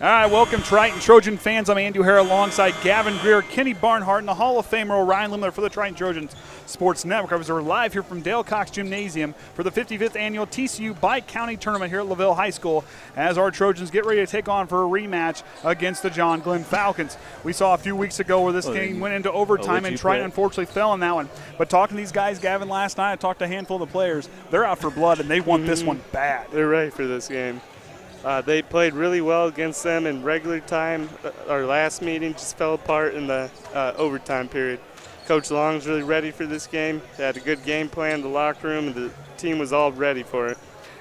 All right, welcome Triton Trojan fans. I'm Andy O'Hara alongside Gavin, Greer, Kenny Barnhart, and the Hall of Famer Orion Lemler for the Triton Trojans Sports Network. We're live here from Dale Cox Gymnasium for the 55th annual TCU Bi-County Tournament here at LaVille High School as our Trojans get ready to take on for a rematch against the John Glenn Falcons. We saw a few weeks ago where this game went into overtime and Triton unfortunately fell in that one. But talking to these guys, Gavin, last night, I talked to a handful of the players. They're out for blood and they want this one bad. They're ready for this game. They played really well against them in regular time. Our last meeting just fell apart in the overtime period. Coach Long's really ready for this game. They had a good game plan in the locker room, and the team was all ready for it.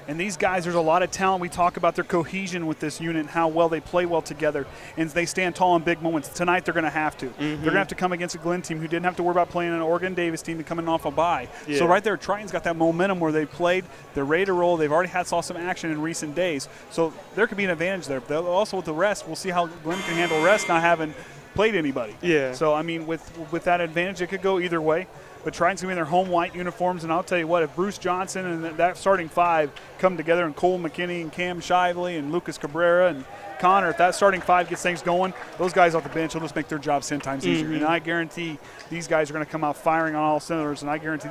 And these guys, there's a lot of talent. We talk about their cohesion with this unit and how well they play well together. And they stand tall in big moments. Tonight they're going to have to. They're going to have to come against a Glenn team who didn't have to worry about playing an Oregon Davis team and coming off a bye. Yeah. So right there, Triton's got that momentum where they've played. They're ready to roll. They've already saw some action in recent days. So there could be an advantage there. But also with the rest, we'll see how Glenn can handle rest not having played anybody. Yeah. So, I mean, with that advantage, it could go either way. But Triton's going to be in their home white uniforms, and I'll tell you what, if Bruce Johnson and that starting five come together, and Cole McKinney and Cam Shively and Lucas Cabrera and Connor, if that starting five gets things going, those guys off the bench will just make their jobs 10 times easier. And I guarantee these guys are going to come out firing on all cylinders, and I guarantee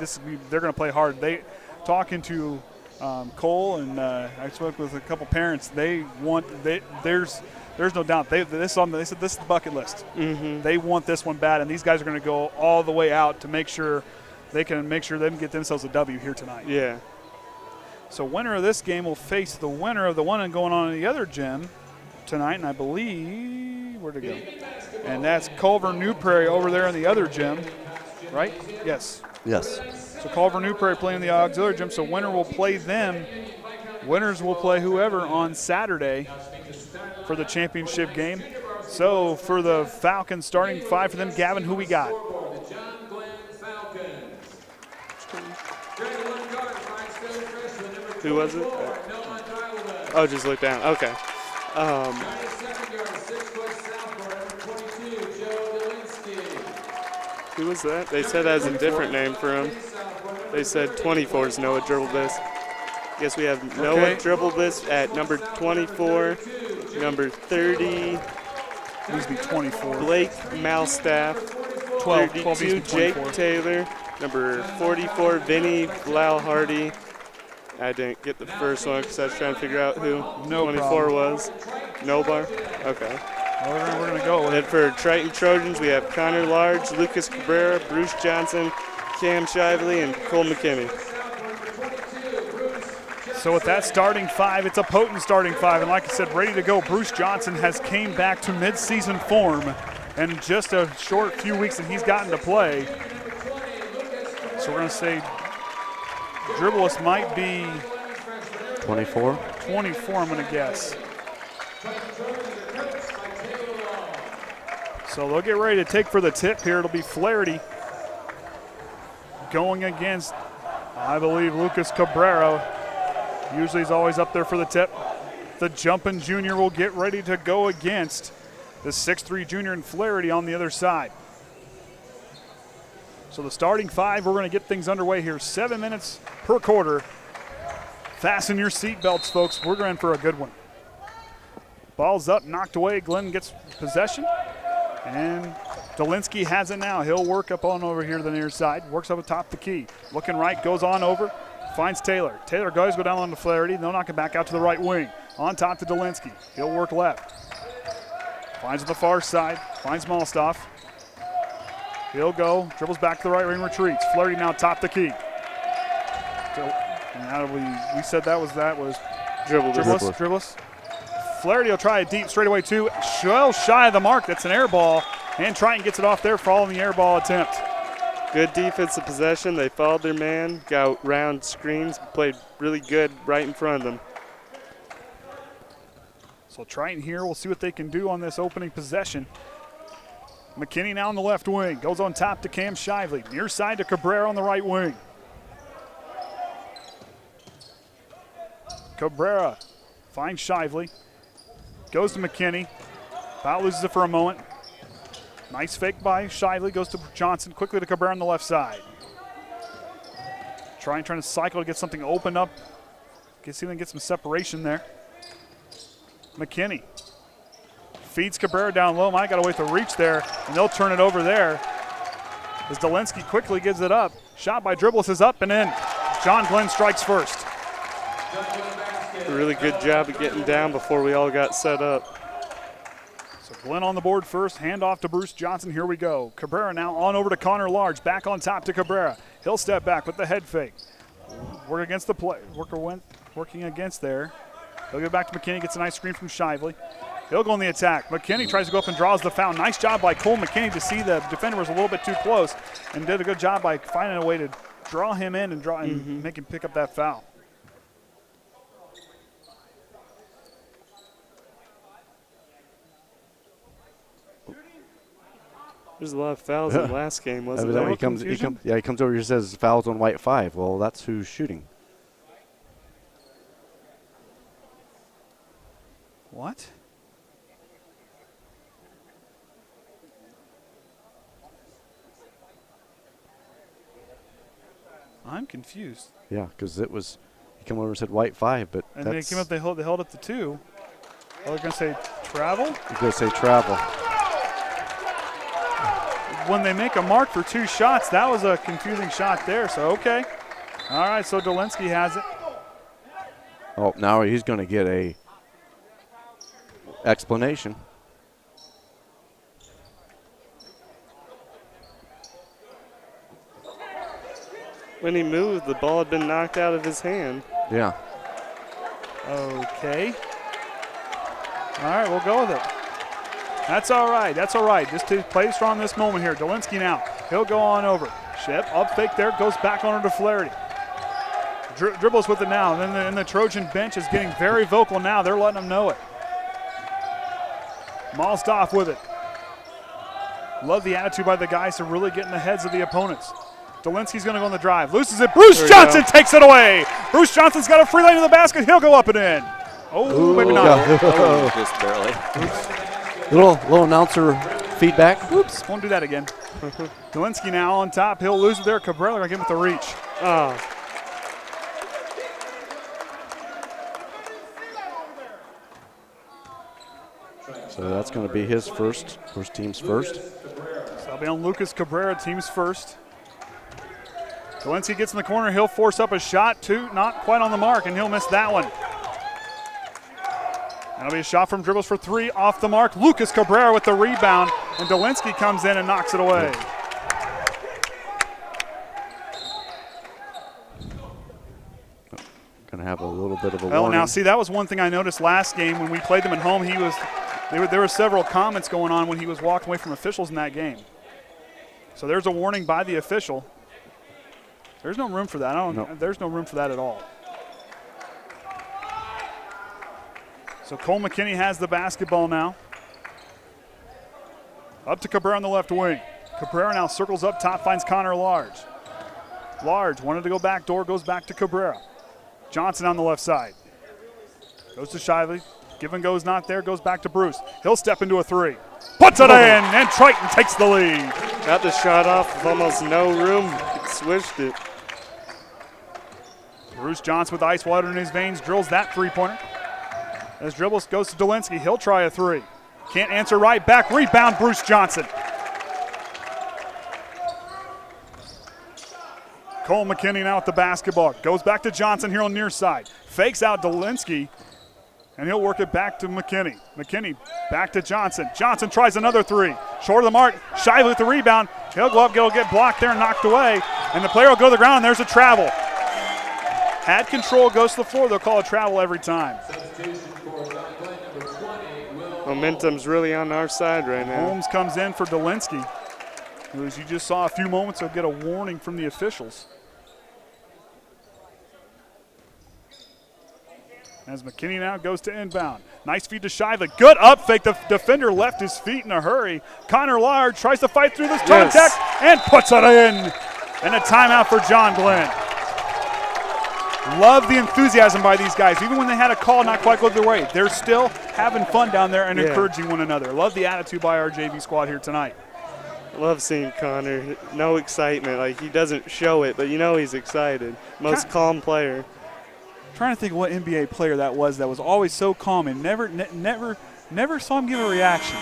they're going to play hard. Talking to Cole, and I spoke with a couple parents, there's no doubt. They said this is the bucket list. They want this one bad, and these guys are going to go all the way out to make sure they can get themselves a W here tonight. Yeah. So winner of this game will face the winner of the one going on in the other gym tonight, and I believe where'd it go? And that's Culver New Prairie over there in the other gym, right? Yes. Yes. So Culver New Prairie playing the auxiliary gym. So winner will play them. Winners will play whoever on Saturday for the championship game. So for the Falcons starting five for them, Gavin, who we got? Who was it? Oh, just look down. Okay. Who was that? They said that was a different name for him. They said 24 is Noah Dribblebis. Guess we have Noah Dribblebis at number 24, number 30. Needs to be 24. Blake Malstaff. 32, Jake Taylor. Number 44, Vinny Blau-Hardy. I didn't get the first one because I was trying to figure out who 24 was. No bar? Okay. Well, we're going to go with it. And for Triton Trojans, we have Connor Large, Lucas Cabrera, Bruce Johnson, Cam Shively, and Cole McKinney. So with that starting five, it's a potent starting five. And like I said, ready to go. Bruce Johnson has came back to midseason form in just a short few weeks that he's gotten to play. So we're going to say Dribbleless might be 24. 24, I'm going to guess. So they'll get ready to take for the tip here. It'll be Flaherty going against, I believe, Lucas Cabrera. Usually he's always up there for the tip. The jumping junior will get ready to go against the 6'3 junior and Flaherty on the other side. So the starting five, we're going to get things underway here. 7 minutes per quarter. Fasten your seatbelts, folks. We're going for a good one. Ball's up, knocked away. Glenn gets possession. And Dolinsky has it now. He'll work up on over here to the near side. Works up atop the key. Looking right, goes on over. Finds Taylor. Taylor goes down on to Flaherty. They'll knock it back out to the right wing. On top to Dolinsky. He'll work left. Finds on the far side. Finds Malstaff. He'll go. Dribbles back to the right wing. Retreats. Flaherty now top the key. And how did we said that was Dribbleless. Flaherty will try it deep straightaway too. Well shy of the mark. That's an air ball. And Triton gets it off there following the air ball attempt. Good defensive possession. They followed their man, got round screens, played really good right in front of them. So Triton here, we'll see what they can do on this opening possession. McKinney now on the left wing, goes on top to Cam Shively. Near side to Cabrera on the right wing. Cabrera finds Shively, goes to McKinney, about loses it for a moment. Nice fake by Shively, goes to Johnson, quickly to Cabrera on the left side. Trying to cycle to get something opened up. See if they can get some separation there. McKinney Feeds Cabrera down low. Might got to wait to reach there, and they'll turn it over there. As Dolinsky quickly gives it up. Shot by Dribbles is up and in. John Glenn strikes first. A really good job of getting down before we all got set up. So Glenn on the board first. Hand off to Bruce Johnson. Here we go. Cabrera now on over to Connor Large. Back on top to Cabrera. He'll step back with the head fake. Work against the play. Working against there. He'll get back to McKinney. Gets a nice screen from Shively. He'll go on the attack. McKinney tries to go up and draws the foul. Nice job by Cole McKinney to see the defender was a little bit too close and did a good job by finding a way to draw him in and make him pick up that foul. There's a lot of fouls in the last game, wasn't there? He comes over here and says fouls on white 5. Well, that's who's shooting. What? I'm confused. Yeah, because it was, he came over and said white 5, but and they came up, they held up the 2. Oh, they're going to say travel? You're going to say travel. When they make a mark for 2 shots, that was a confusing shot there, so okay. All right, so Dolinsky has it. Oh, now he's going to get a explanation. When he moved, the ball had been knocked out of his hand. Yeah. Okay. All right, we'll go with it. That's all right. That's all right. Just to play strong this moment here. Dolinsky now. He'll go on over. Shep up fake there. Goes back on to Flaherty. Dribbles with it now. And then the Trojan bench is getting very vocal now. They're letting them know it. Malstoff with it. Love the attitude by the guys to really get in the heads of the opponents. Dolinsky's going to go on the drive. Loses it. Bruce Johnson takes it away. Bruce Johnson's got a free lane to the basket. He'll go up and in. Oh, maybe not. Just barely. Little announcer feedback. Oops, won't do that again. Dolinsky now on top. He'll lose it there. Cabrera going to get him with the reach. Oh. So that's going to be his team's first. So that'll be on Lucas Cabrera, team's first. Dolinsky gets in the corner. He'll force up a shot. 2, not quite on the mark, and he'll miss that one. That'll be a shot from dribbles for 3 off the mark. Lucas Cabrera with the rebound, and Dolinsky comes in and knocks it away. Going to have a little bit of a Well, warning. now see, that was one thing I noticed last game when we played them at home. There were several comments going on when he was walking away from officials in that game. So there's a warning by the official. There's no room for that. There's no room for that at all. So Cole McKinney has the basketball now. Up to Cabrera on the left wing. Cabrera now circles up top, finds Connor Large. Large wanted to go back door, goes back to Cabrera. Johnson on the left side. Goes to Shively. Give and go's not there, goes back to Bruce. He'll step into a 3. Puts it in, and Triton takes the lead. Got the shot off with almost no room. Swished it. Bruce Johnson with ice water in his veins drills that 3-pointer. As dribbles goes to Dolinsky, he'll try a 3. Can't answer right back, rebound Bruce Johnson. Cole McKinney now with the basketball. Goes back to Johnson here on near side. Fakes out Dolinsky, and he'll work it back to McKinney. McKinney back to Johnson. Johnson tries another 3. Short of the mark, Shively with the rebound. He'll go up, he'll get blocked there and knocked away, and the player will go to the ground, and there's a travel. Had control, goes to the floor. They'll call a travel every time. Momentum's really on our side right now. Holmes comes in for Dolinsky, who, as you just saw a few moments ago, get a warning from the officials. As McKinney now goes to inbound. Nice feed to Shively. Good up fake. The defender left his feet in a hurry. Connor Large tries to fight through this contact and puts it in. And a timeout for John Glenn. Love the enthusiasm by these guys. Even when they had a call not quite go their way, they're still having fun down there and encouraging one another. Love the attitude by our JV squad here tonight. Love seeing Connor. No excitement. Like, he doesn't show it, but you know he's excited. Most calm player. Trying to think of what NBA player that was always so calm and never Never saw him give a reaction.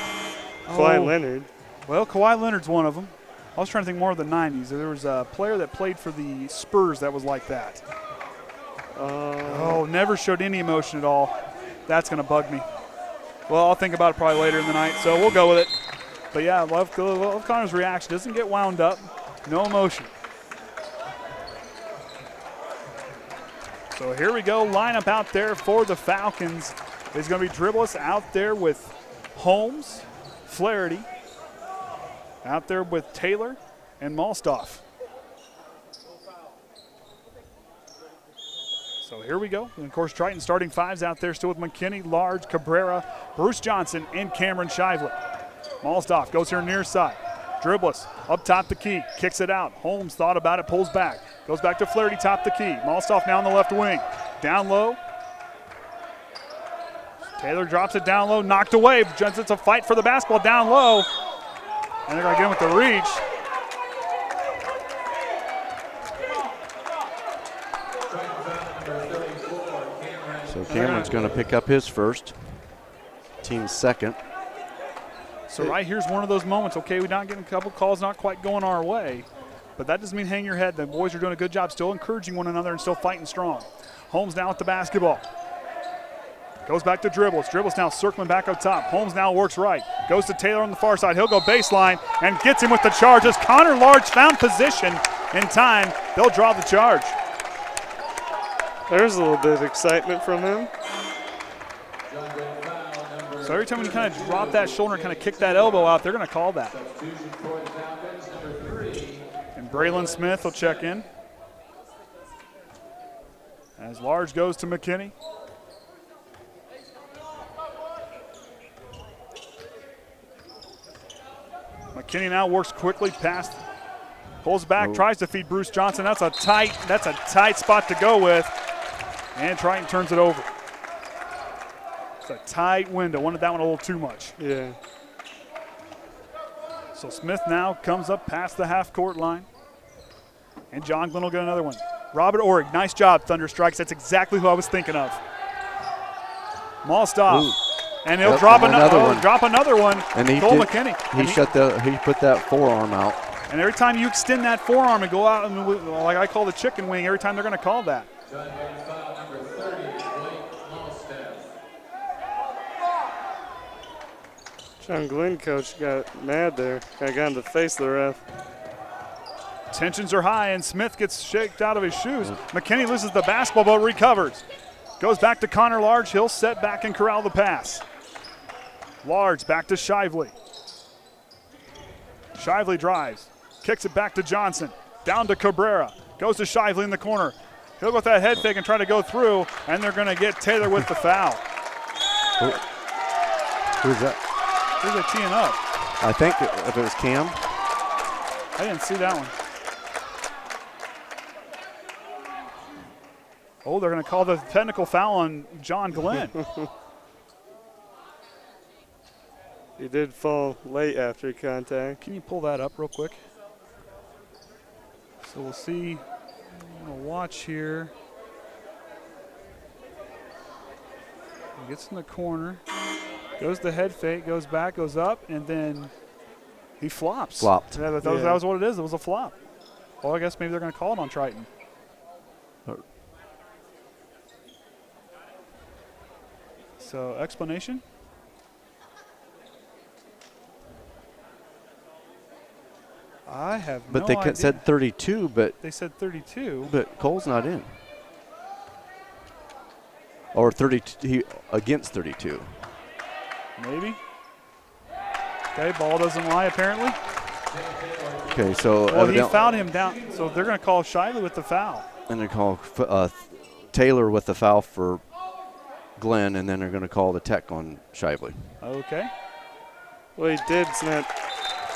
Kawhi Leonard. Well, Kawhi Leonard's one of them. I was trying to think more of the 90s. There was a player that played for the Spurs that was like that. Never showed any emotion at all. That's going to bug me. Well, I'll think about it probably later in the night, so we'll go with it. But yeah, love Connor's reaction. Doesn't get wound up. No emotion. So here we go. Lineup out there for the Falcons is going to be Dribbless out there with Holmes, Flaherty, out there with Taylor and Malstoff. So here we go. And of course, Triton starting fives out there still with McKinney, Large, Cabrera, Bruce Johnson, and Cameron Shively. Malstoff goes here near side. Dribbless up top the key, kicks it out. Holmes thought about it, pulls back. Goes back to Flaherty, top the key. Malstoff now on the left wing. Down low. Taylor drops it down low, knocked away. It's a fight for the basketball down low. And they're going to get him with the reach. So Cameron's going to pick up his first. Team's second. So right here's one of those moments. Okay, we're not getting a couple calls, not quite going our way. But that doesn't mean hang your head. The boys are doing a good job still encouraging one another and still fighting strong. Holmes now with the basketball. Goes back to Dribbles. Dribbles now circling back up top. Holmes now works right. Goes to Taylor on the far side. He'll go baseline and gets him with the charge. As Connor Large found position in time, they'll draw the charge. There's a little bit of excitement from him. So every time when you kind of drop that shoulder and kind of kick that elbow out, they're going to call that. And Braylon Smith will check in. As Large goes to McKinney. McKinney now works quickly past, pulls back, tries to feed Bruce Johnson. That's a tight spot to go with. And Triton turns it over. It's a tight window. Wanted that one a little too much. Yeah. So Smith now comes up past the half-court line. And John Glenn will get another one. Robert Orrig, nice job, Thunder Strikes. That's exactly who I was thinking of. Malstoff. Ooh. And he'll drop another one. And he Cole McKinney. He put that forearm out. And every time you extend that forearm and go out, and like I call the chicken wing, every time they're going to call that. John Glenn coach got mad there. Kind of got in the face of the ref. Tensions are high, and Smith gets shaked out of his shoes. McKinney loses the basketball, but recovers. Goes back to Connor Large. He'll set back and corral the pass. Large back to Shively. Shively drives. Kicks it back to Johnson. Down to Cabrera. Goes to Shively in the corner. He'll go with that head fake and try to go through, and they're going to get Taylor with the foul. Who's that? Who's they teeing up? I think if it was Cam. I didn't see that one. Oh, they're going to call the technical foul on John Glenn. He did fall late after contact. Can you pull that up real quick? So we'll see. We'll watch here. He gets in the corner. Goes the head fake, goes back, goes up, and then he flops. Flopped. Yeah, that was what it is. It was a flop. Well, I guess maybe they're going to call it on Triton. So, explanation? I have no idea. But they said 32, but they said 32. But Cole's not in. Or 32 against 32. Maybe. Okay, ball doesn't lie apparently. Okay, so well, he fouled him down. So they're going to call Shively with the foul. And they call Taylor with the foul for Glenn, and then they're going to call the tech on Shively. Okay. Well, he did. It's not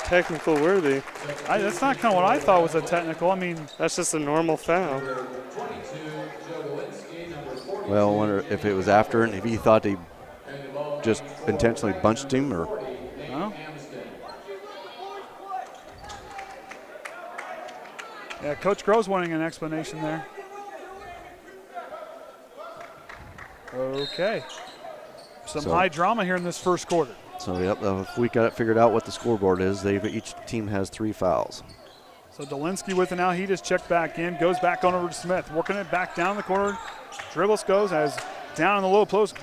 technical worthy. That's not kind of what I thought was a technical. I mean, that's just a normal foul. Well, I wonder if it was after and if he thought he just intentionally bunched him or. Well. Yeah, Coach Grove's wanting an explanation there. Okay. Some high drama here in this first quarter. So, yep, if we got it figured out what the scoreboard is, each team has 3 fouls. So Dolinsky with it now. He just checked back in, goes back on over to Smith, working it back down the corner. Dribbles goes as down in the low post.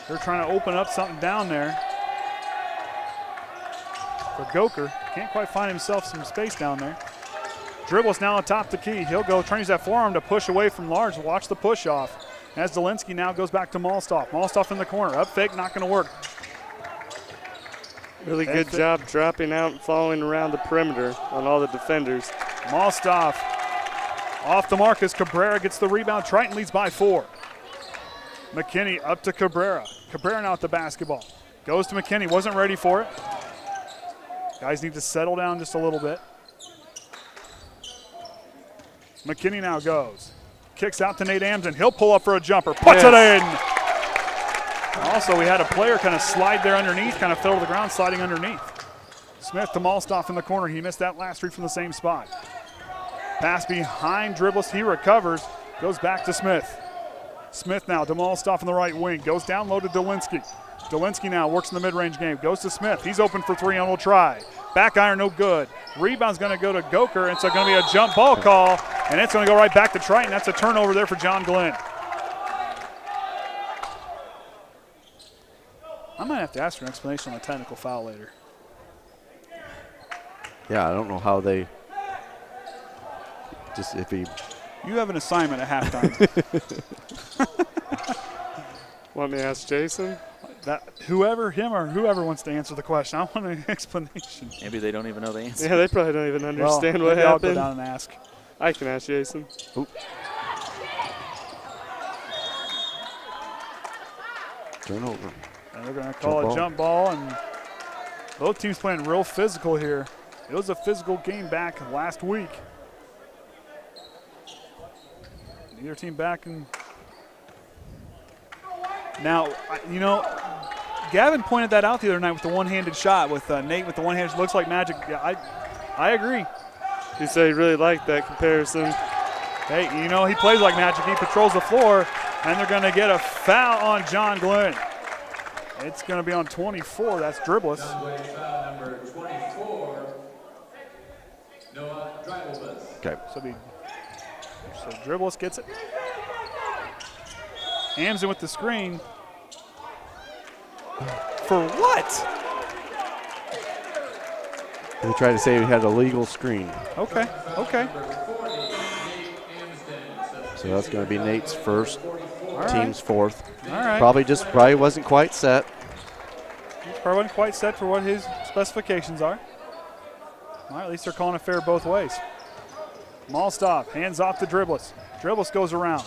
They're trying to open up something down there for Goker. Can't quite find himself some space down there. Dribbles now atop the key. He'll go try to use that forearm to push away from Large. Watch the push off. As Dolinsky now goes back to Malstoff. Malstoff in the corner. Up fake, not going to work. Really good job dropping out and following around the perimeter on all the defenders. Malstoff off the mark as Cabrera gets the rebound. Triton leads by 4. McKinney up to Cabrera. Cabrera now with the basketball. Goes to McKinney. Wasn't ready for it. Guys need to settle down just a little bit. McKinney now goes. Kicks out to Nate Amsden. He'll pull up for a jumper. Puts it in. Also, we had a player kind of slide there underneath, kind of fell to the ground, sliding underneath. Smith to Malstoff in the corner. He missed that last read from the same spot. Pass behind Dribbles. He recovers. Goes back to Smith. Smith now to Malstoff in the right wing. Goes down low to Dolinsky. Dolinsky now works in the mid-range game. Goes to Smith. He's open for 3 and will try. Back iron, no good. Rebound's going to go to Goker, and it's going to be a jump ball call, and it's going to go right back to Triton. That's a turnover there for John Glenn. I might have to ask for an explanation on the technical foul later. Yeah, I don't know how they just if he. You have an assignment at halftime. Want me to ask Jason? Whoever wants to answer the question, I want an explanation. Maybe they don't even know the answer. Yeah, they probably don't even understand what happened. I'll happened. go down and ask. I can ask Jason. Oop. Turnover. And they're going to call a jump ball, and both teams playing real physical here. It was a physical game back last week. Neither team back in. Now, you know, Gavin pointed that out the other night with the one-handed shot with Nate with the one-handed. Looks like magic. Yeah, I agree. He said he really liked that comparison. Hey, you know, he plays like magic. He patrols the floor, and they're going to get a foul on John Glenn. It's going to be on 24. That's Dribbles. Number 24, Noah Dribbles. Okay. So Dribbles gets it. Amsden with the screen. For what? They tried to say we had a legal screen. Okay. So that's going to be Nate's first, All team's right. fourth. All right. Probably wasn't quite set. Probably wasn't quite set for what his specifications are. All right, at least they're calling it fair both ways. Malstoff hands off to Dribbles. Dribbles goes around.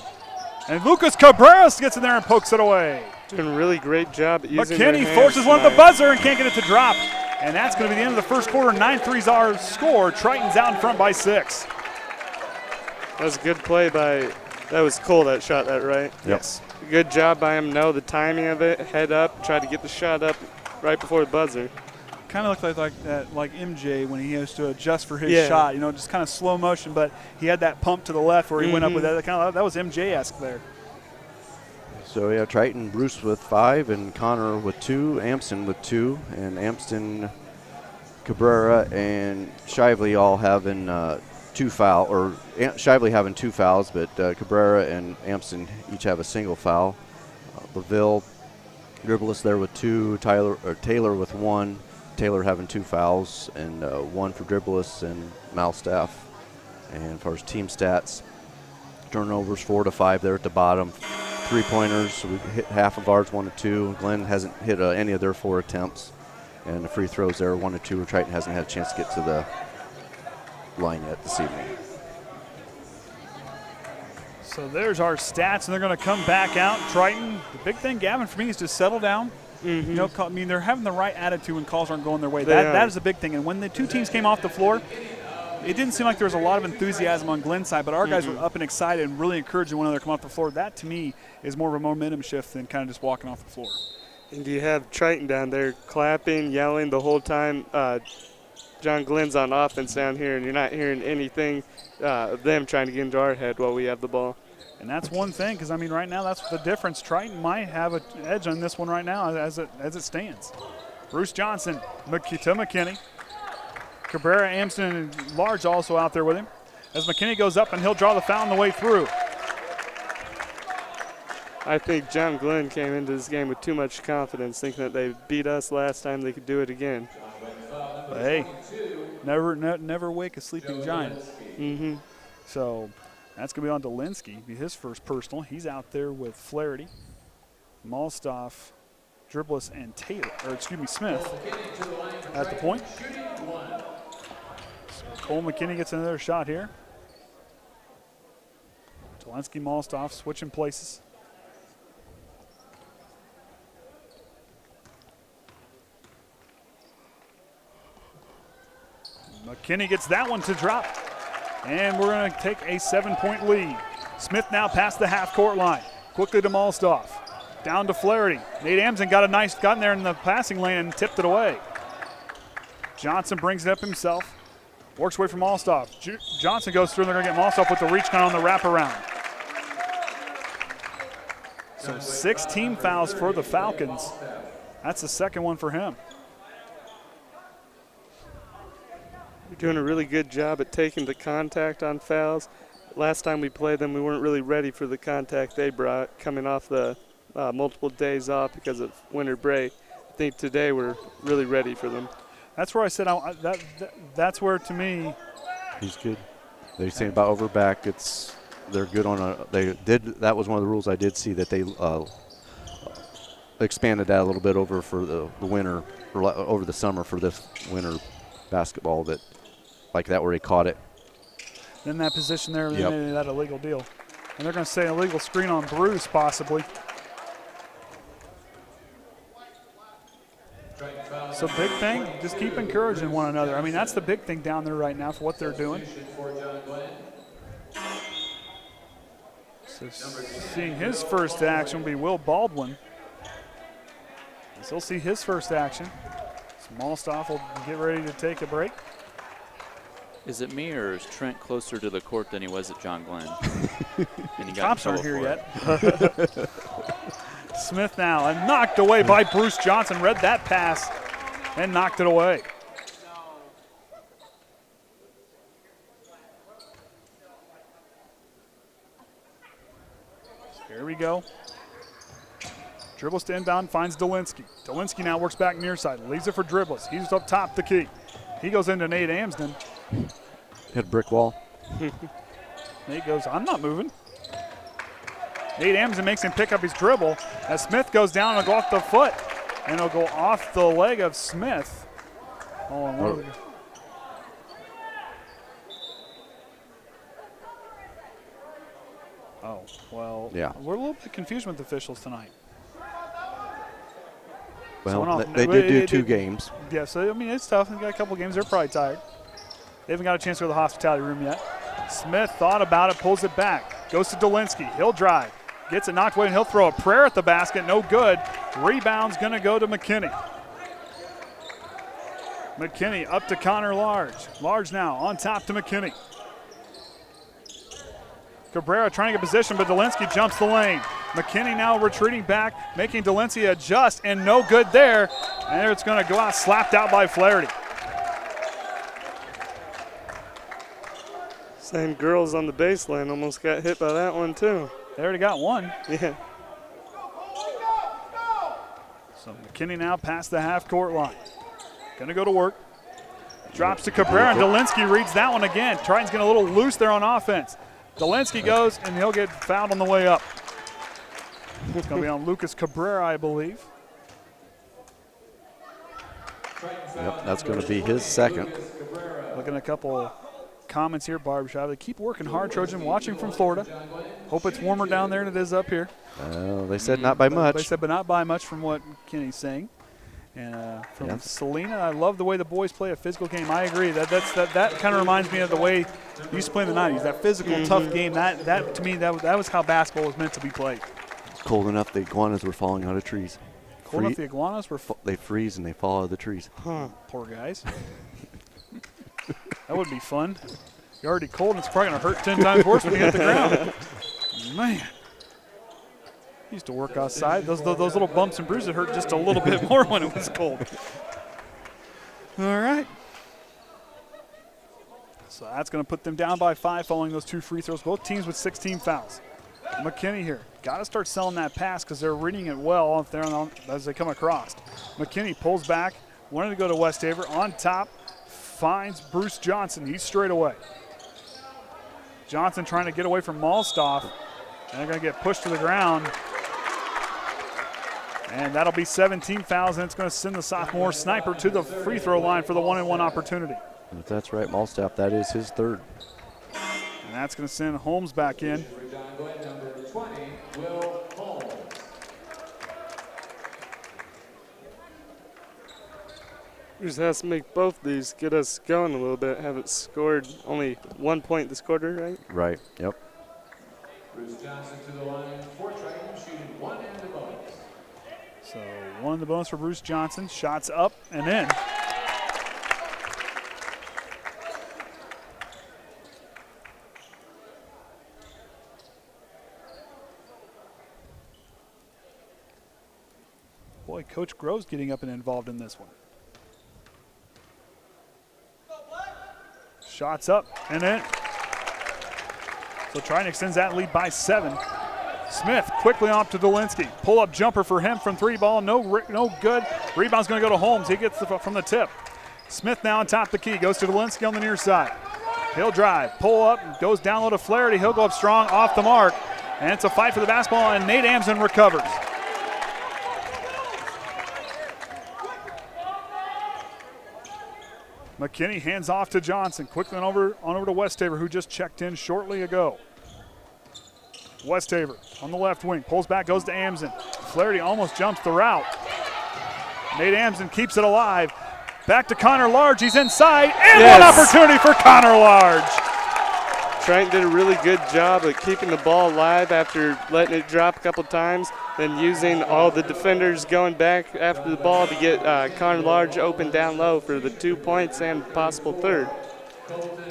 And Lucas Cabrera gets in there and pokes it away. Doing a really great job at using McKinney their forces hands one at the tonight. buzzer and can't get it to drop. And that's going to be the end of the first quarter. 9-3's our score. Triton's out in front by 6. That was a good play by, that was Cole that shot that, right? Yes. Good job by him. Know the timing of it. Head up, try to get the shot up right before the buzzer. Kind of looked like MJ when he has to adjust for his shot. You know, just kind of slow motion, but he had that pump to the left where he went up with that. That was MJ-esque there. So we have Triton, Bruce with 5, and Connor with 2, Amsden with 2, and Amsden, Cabrera, and Shively all having 2 fouls, or Shively having 2 fouls, but Cabrera and Amsden each have a single foul. LaVille, Dribbleless there with 2, Taylor with 1, Taylor having 2 fouls, and 1 for Dribbleless and Malstaff. And for his team stats, turnovers 4 to 5 there at the bottom. 3-pointers, so we hit half of ours, 1 to 2. Glenn hasn't hit any of their 4 attempts. And the free throws there, 1 to 2. Triton hasn't had a chance to get to the line yet this evening. So there's our stats, and they're going to come back out. Triton, the big thing, Gavin, for me is to settle down. You know, I mean, they're having the right attitude when calls aren't going their way. That is a big thing. And when the two teams came off the floor, it didn't seem like there was a lot of enthusiasm on Glenn's side, but our guys were up and excited and really encouraging one another to come off the floor. That, to me, is more of a momentum shift than kind of just walking off the floor. And you have Triton down there clapping, yelling the whole time. John Glenn's on offense down here, and you're not hearing anything of them trying to get into our head while we have the ball. And that's one thing, because, I mean, right now that's the difference. Triton might have an edge on this one right now as it stands. Bruce Johnson to McKinney. Cabrera, Amsden, and Large also out there with him. As McKinney goes up, and he'll draw the foul on the way through. I think John Glenn came into this game with too much confidence, thinking that they beat us last time, they could do it again. But hey, never wake a sleeping giant. Mm-hmm. So that's going to be on Dolinsky, be his first personal. He's out there with Flaherty, Malstoff, Dribbless, and Smith at the point. So Cole McKinney gets another shot here. Dolinsky, Malstoff switching places. McKinney gets that one to drop. And we're going to take a 7-point lead. Smith now past the half-court line. Quickly to Malstoff. Down to Flaherty. Nate Amsden got in there in the passing lane and tipped it away. Johnson brings it up himself. Works away from Malstoff. Johnson goes through and they're going to get Malstoff with the reach kind of on the wraparound. So 6 team fouls for the Falcons. That's the second one for him. We're doing a really good job at taking the contact on fouls. Last time we played them, we weren't really ready for the contact they brought coming off the multiple days off because of winter break. I think today we're really ready for them. That's where I said that's where, to me, he's good. They're saying about over back. They're good on a. They did. That was one of the rules I did see that they expanded that a little bit over for the winter or over the summer for this winter basketball. That like that where he caught it. In that position there, they made that a legal deal, and they're going to say illegal screen on Bruce possibly. So big thing, just keep encouraging one another. I mean, that's the big thing down there right now for what they're doing. So seeing his first action will be Will Baldwin. So he'll see his first action. Malstoff will get ready to take a break. Is it me, or is Trent closer to the court than he was at John Glenn? And he got Cops aren't here yet. Smith now, and knocked away by Bruce Johnson. Read that pass and knocked it away. Here we go. Dribbles to inbound, finds Dolinsky. Dolinsky now works back near side, leaves it for Dribbles. He's up top the key. He goes into Nate Amsden. Hit a brick wall. Nate goes, I'm not moving. Nate Amsden makes him pick up his dribble. As Smith goes down, it'll go off the foot. And it'll go off the leg of Smith. Well, yeah. We're a little bit confused with the officials tonight. Well, they did do 2 games. Yeah, so, I mean, it's tough. They've got a couple games. They're probably tired. They haven't got a chance to go to the hospitality room yet. Smith thought about it, pulls it back. Goes to Dolinsky. He'll drive. Gets it knocked away, and he'll throw a prayer at the basket. No good. Rebound's going to go to McKinney. McKinney up to Connor Large. Large now on top to McKinney. Cabrera trying to get position, but Dolinsky jumps the lane. McKinney now retreating back, making Dolinsky adjust, and no good there. And there it's going to go out, slapped out by Flaherty. Same girls on the baseline almost got hit by that one too. They already got one. Yeah. So McKinney now past the half-court line. Going to go to work. Drops to Cabrera, and Dolinsky reads that one again. Triton's getting a little loose there on offense. Dolinsky goes, and he'll get fouled on the way up. It's going to be on Lucas Cabrera, I believe. Yep, that's going to be his second. Looking at a couple comments here, Barbershop. They keep working hard, Trojan, watching from Florida. Hope it's warmer down there than it is up here. They said not by much. They said, but not by much from what Kenny's saying. And from Selena, I love the way the boys play a physical game. I agree. That kind of reminds me of the way we used to play in the 90s. That physical, tough game. That to me, that was how basketball was meant to be played. It's cold enough the iguanas were falling out of trees. Cold enough the iguanas were. They freeze and they fall out of the trees. Huh. Poor guys. That would be fun. You're already cold, and it's probably going to hurt 10 times worse when you hit the ground. Man. Used to work outside. Those little bumps and bruises hurt just a little bit more when it was cold. All right. So that's going to put them down by 5 following those 2 free throws. Both teams with 16 fouls. McKinney here. Got to start selling that pass because they're reading it well if they're as they come across. McKinney pulls back. Wanted to go to Westafer. On top. Finds Bruce Johnson. He's straight away. Johnson trying to get away from Malstoff. And they're going to get pushed to the ground. And that'll be 17 fouls, and it's going to send the sophomore sniper to the free throw line for the 1-and-1 opportunity. If that's right, Malstoff, that is his 3rd. And that's going to send Holmes back in. Number 20, Will Holmes. We just have to make both these get us going a little bit. Haven't scored only 1 point this quarter, right? Right, yep. Bruce Johnson to the line for Triton, shooting 1 and the bonus. So 1 in the bonus for Bruce Johnson. Shots up and in. Boy, Coach Grove's getting up and involved in this one. Shots up and in. So Triton extends that lead by 7. Smith quickly off to Dolinsky. Pull-up jumper for him from 3 ball. No good. Rebound's going to go to Holmes. He gets from the tip. Smith now on top of the key. Goes to Dolinsky on the near side. He'll drive. Pull up. Goes down low to Flaherty. He'll go up strong off the mark. And it's a fight for the basketball, and Nate Amsden recovers. McKinney hands off to Johnson. Quickly on over to Westafer, who just checked in shortly ago. Westafer on the left wing, pulls back, goes to Amsden. Flaherty almost jumps the route. Nate Amsden keeps it alive. Back to Connor Large, he's inside, and yes. One opportunity for Connor Large. Triton did a really good job of keeping the ball alive after letting it drop a couple times, then using all the defenders going back after the ball to get Connor Large open down low for the 2 points and possible 3rd.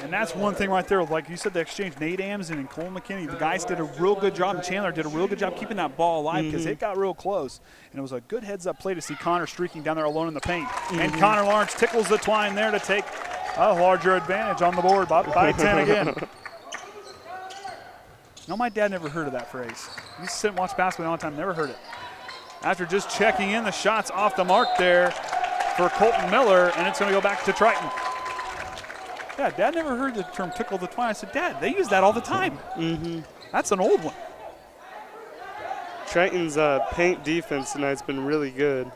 And that's one thing right there. Like you said, the exchange, Nate Amsden and Cole McKinney, the guys did a real good job, and Chandler did a real good job keeping that ball alive because it got real close. And it was a good heads-up play to see Connor streaking down there alone in the paint. And Connor Large tickles the twine there to take a larger advantage on the board by 10 again. No, my dad never heard of that phrase. He used to sit and watch basketball all the time, never heard it. After just checking in, the shot's off the mark there for Colton Miller, and it's going to go back to Triton. Yeah, Dad never heard the term tickle the twine. I said, Dad, they use that all the time. That's an old one. Triton's paint defense tonight's been really good.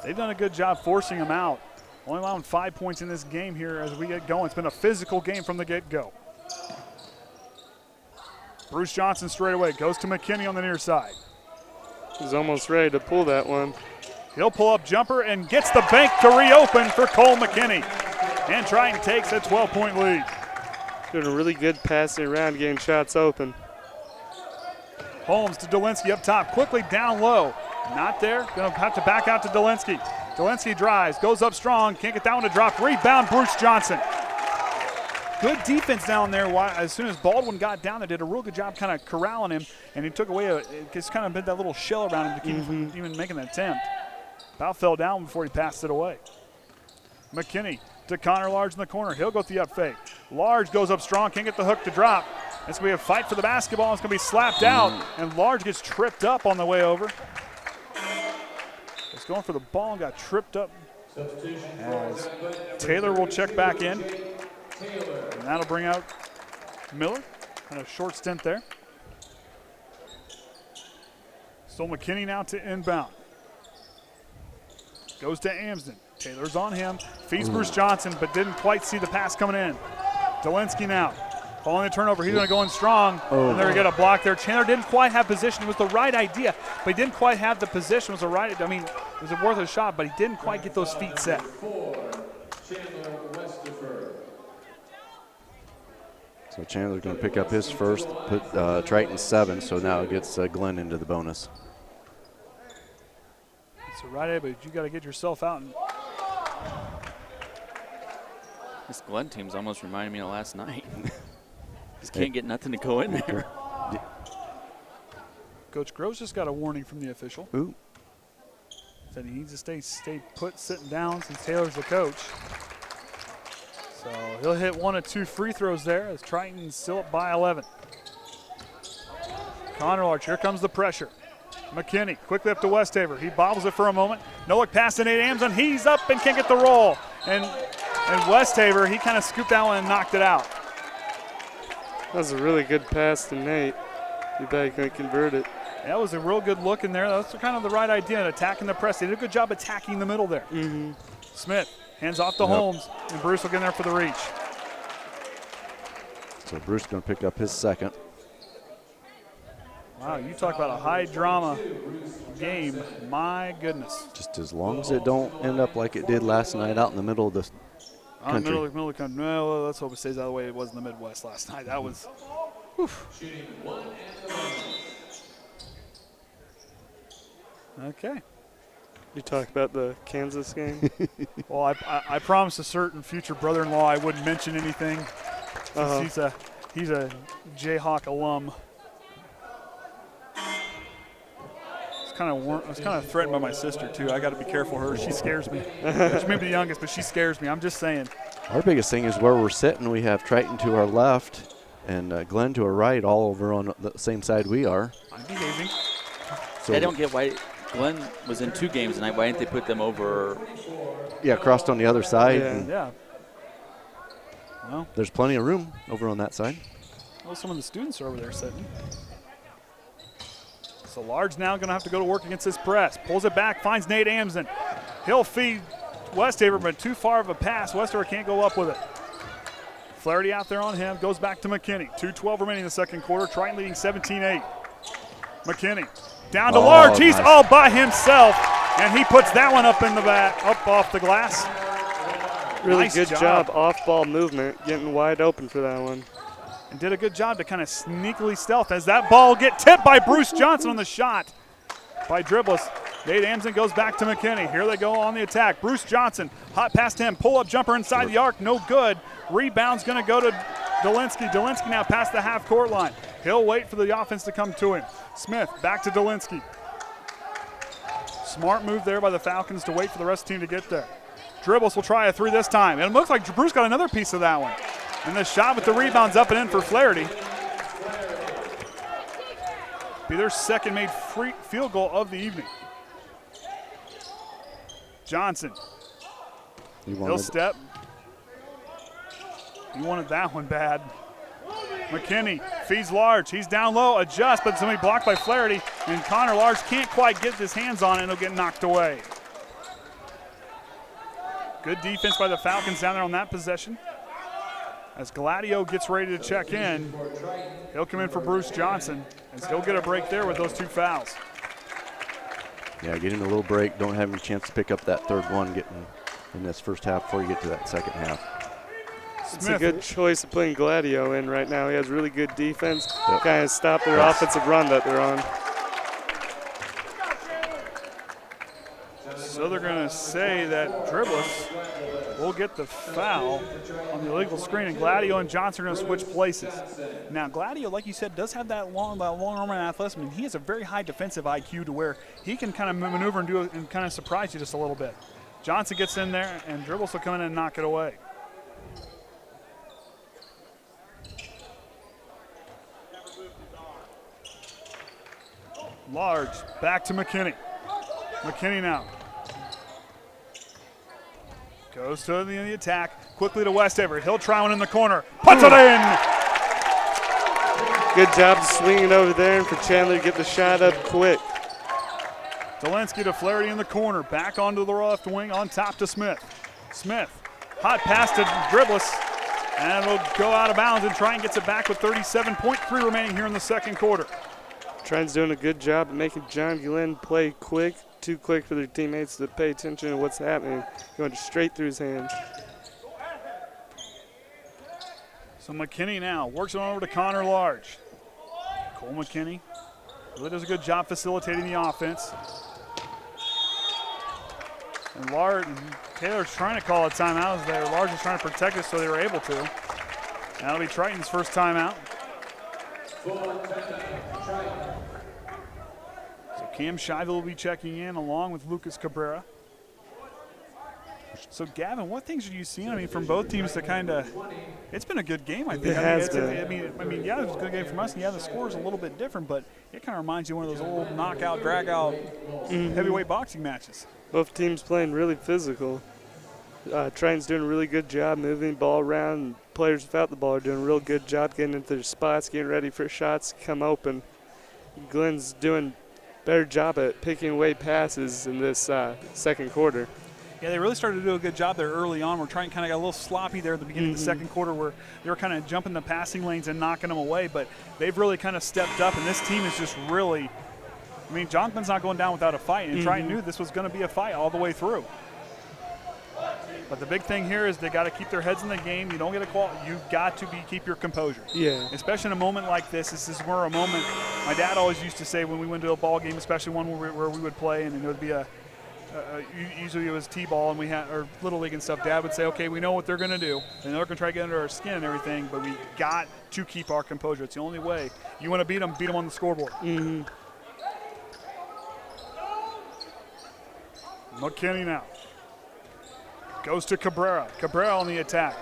They've done a good job forcing them out. Only allowing 5 points in this game here as we get going. It's been a physical game from the get-go. Bruce Johnson straight away goes to McKinney on the near side. He's almost ready to pull that one. He'll pull up jumper and gets the bank to reopen for Cole McKinney. And Triton takes a 12-point lead. Doing a really good passing around, getting shots open. Holmes to Dolinsky up top, quickly down low. Not there, gonna have to back out to Dolinsky. Dolinsky drives, goes up strong, can't get that one to drop. Rebound, Bruce Johnson. Good defense down there. As soon as Baldwin got down there, did a real good job kind of corralling him, and he took away just kind of been that little shell around him to keep him from even making an attempt. About fell down before he passed it away. McKinney to Connor Large in the corner. He'll go with the up fake. Large goes up strong, can't get the hook to drop. It's going to be a fight for the basketball. It's going to be slapped out, and Large gets tripped up on the way over. He's going for the ball and got tripped up. As Taylor will check back in. And that'll bring out Miller. And a short stint there. So McKinney now to inbound. Goes to Amsden. Taylor's on him. Feeds Bruce Johnson, but didn't quite see the pass coming in. Dolinsky now. Following the turnover, he's going to go in strong. And they're going to get a block there. Chandler didn't quite have position. It was the right idea, but he didn't quite have the position. It was the right, I mean, it was worth a shot, but he didn't quite get those feet set. Chandler Westafer. So Chandler's going to pick up his first, put Triton 7, so now it gets Glenn into the bonus. It's the right idea, but you got to get yourself out. And this Glenn team's almost reminded me of last night. Just can't get nothing to go in there. Coach Groves just got a warning from the official. Ooh. Said he needs to stay put, sitting down since Taylor's the coach. So he'll hit 1 of 2 free throws there as Triton's still up by 11. Connor Larch, here comes the pressure. McKinney quickly up to Westafer. He bobbles it for a moment. No look pass to Nate Amsden. He's up and can't get the roll. And Westafer, he kind of scooped that one and knocked it out. That was a really good pass to Nate. You bet he couldn't convert it. That was a real good look in there. That's kind of the right idea, attacking the press. They did a good job attacking the middle there. Mm-hmm. Smith hands off to Holmes, and Bruce will get in there for the reach. So Bruce going to pick up his second. Wow, you talk about a high drama game. My goodness. Just as long as it don't end up like it did last night out in the middle of the country. Middle of the country. Well, let's hope it stays out of the way it was in the Midwest last night. That was, whew. Okay. You talk about the Kansas game? Well, I promised a certain future brother-in-law I wouldn't mention anything. He's a Jayhawk alum. I was kind of threatened by my sister too. I got to be careful of her. She scares me. She may be the youngest, but she scares me. I'm just saying. Our biggest thing is where we're sitting. We have Triton to our left and Glenn to our right, all over on the same side we are. I'm behaving. So I don't get why Glenn was in 2 games tonight. Why didn't they put them over? Yeah, crossed on the other side. Yeah. Well, there's plenty of room over on that side. Well, some of the students are over there sitting. So Large now going to have to go to work against this press. Pulls it back, finds Nate Amsden. He'll feed Westafer, but too far of a pass. Westafer can't go up with it. Flaherty out there on him, goes back to McKinney. 2:12 remaining in the second quarter. Triton leading 17-8. McKinney down to Large. He's nice. all by himself, and he puts that one up in the back, up off the glass. Really Nice good job off-ball movement, getting wide open for that one. And did a good job to kind of sneakily stealth as that ball get tipped by Bruce Johnson on the shot by Dribbles. Nate Amsden goes back to McKinney. Here they go on the attack. Bruce Johnson, hot past him, pull-up jumper inside the arc, no good. Rebound's going to go to Dolinsky. Dolinsky now past the half-court line. He'll wait for the offense to come to him. Smith back to Dolinsky. Smart move there by the Falcons to wait for the rest of the team to get there. Dribbles will try a 3 this time. And it looks like Bruce got another piece of that one. And the shot with the rebound's up and in for Flaherty. Be their second made free field goal of the evening. Johnson. He'll step. He wanted that one bad. McKinney feeds Large. He's down low, adjusts, but somebody blocked by Flaherty. And Connor Large can't quite get his hands on it, and he'll get knocked away. Good defense by the Falcons down there on that possession. As Gladieux gets ready to check in, he'll come in for Bruce Johnson, as he'll get a break there with those 2 fouls. Yeah, getting a little break. Don't have any chance to pick up that third one getting in this first half before you get to that second half. It's a good choice of putting Gladieux in right now. He has really good defense, kind of stop their offensive run that they're on. So they're going to say that Dribbles will get the foul on the illegal screen, and Gladieux and Johnson are going to switch places. Now, Gladieux, like you said, does have that long arm and athleticism, and he has a very high defensive IQ to where he can kind of maneuver and do it and kind of surprise you just a little bit. Johnson gets in there, and Dribbles will come in and knock it away. Large back to McKinney. McKinney now. Goes to the attack, quickly to Westafer. He'll try one in the corner, puts it in! Good job swinging over there and for Chandler to get the shot up quick. Dolinsky to Flaherty in the corner, back onto the left wing, on top to Smith. Smith, hot pass to Dribbles, and will go out of bounds, and Triton gets it back with 37.3 remaining here in the second quarter. Triton's doing a good job of making John Glenn play quick, too quick for their teammates to pay attention to what's happening, going straight through his hands. So McKinney now works it on over to Connor Large. Cole McKinney really does a good job facilitating the offense. And Taylor's trying to call a timeout as Large is trying to protect it so they were able to. That'll be Triton's first timeout. Cam Shively will be checking in along with Lucas Cabrera. So, Gavin, what things are you seeing? I mean, from both teams to kind of, it's been a good game, I think. It has been. I mean, yeah, it was a good game from us, and yeah, the score is a little bit different, but it kind of reminds you of one of those old knockout, drag-out heavyweight boxing matches. Both teams playing really physical. Triton's doing a really good job moving the ball around. And players without the ball are doing a real good job getting into their spots, getting ready for shots to come open. Glenn's doing a better job at picking away passes in this second quarter. Yeah, they really started to do a good job there early on. We're trying kind of got a little sloppy there at the beginning of the second quarter where they were kind of jumping the passing lanes and knocking them away, but they've really kind of stepped up, and this team is just really, I mean, John Glenn's not going down without a fight, and Triton knew this was going to be a fight all the way through. But the big thing here is they got to keep their heads in the game. You don't get a call. You've got to keep your composure. Yeah. Especially in a moment like this. This is where a moment. My dad always used to say when we went to a ball game, especially one where we would play, and it would be usually it was t-ball and we had or little league and stuff. Dad would say, "Okay, we know what they're going to do, and they're going to try to get under our skin and everything, but we got to keep our composure. It's the only way. You want to beat them on the scoreboard." McKinney now. Goes to Cabrera. Cabrera on the attack.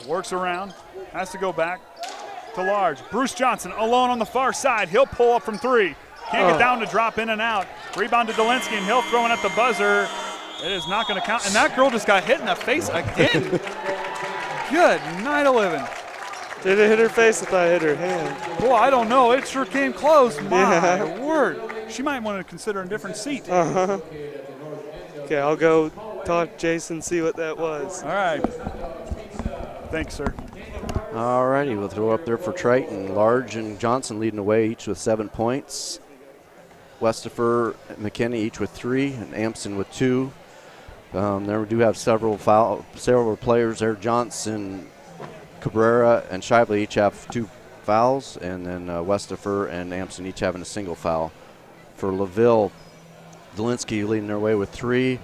Works around. Has to go back to Large. Bruce Johnson alone on the far side. He'll pull up from three. Can't get down to drop in and out. Rebound to Dolinsky, and he'll throw in at the buzzer. It is not going to count. And that girl just got hit in the face again. Good night, Olivin. Did it hit her face if I hit her hand? Boy, I don't know. It sure came close. My word. She might want to consider a different seat. Okay, I'll go talk to Jason, see what that was. All right. Thanks, sir. All righty, we'll throw up there for Triton. Large and Johnson leading the way, each with 7 points. Westafer and McKinney each with 3, and Amsden with 2. There we do have several players there. Johnson, Cabrera, and Shively each have 2 fouls, and then Westafer and Amsden each having a single foul. For LaVille, Dolinsky leading their way with 3.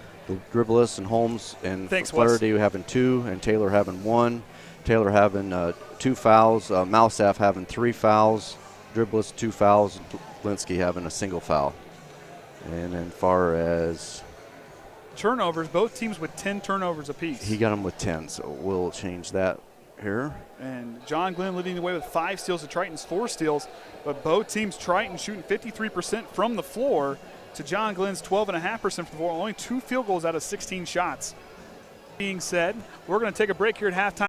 Dribblis and Holmes and Flaherty having 2, and Taylor having 1. Taylor having 2 fouls. Mousaf having 3 fouls. Dribblis 2 fouls. Dolinsky having a single foul. And then far as turnovers, both teams with 10 turnovers apiece. He got them with 10, so we'll change that here. And John Glenn leading the way with 5 steals to Triton's 4 steals, but both teams, Triton shooting 53% from the floor to John Glenn's 12.5% from the floor, only 2 field goals out of 16 shots. Being said, we're going to take a break here at halftime.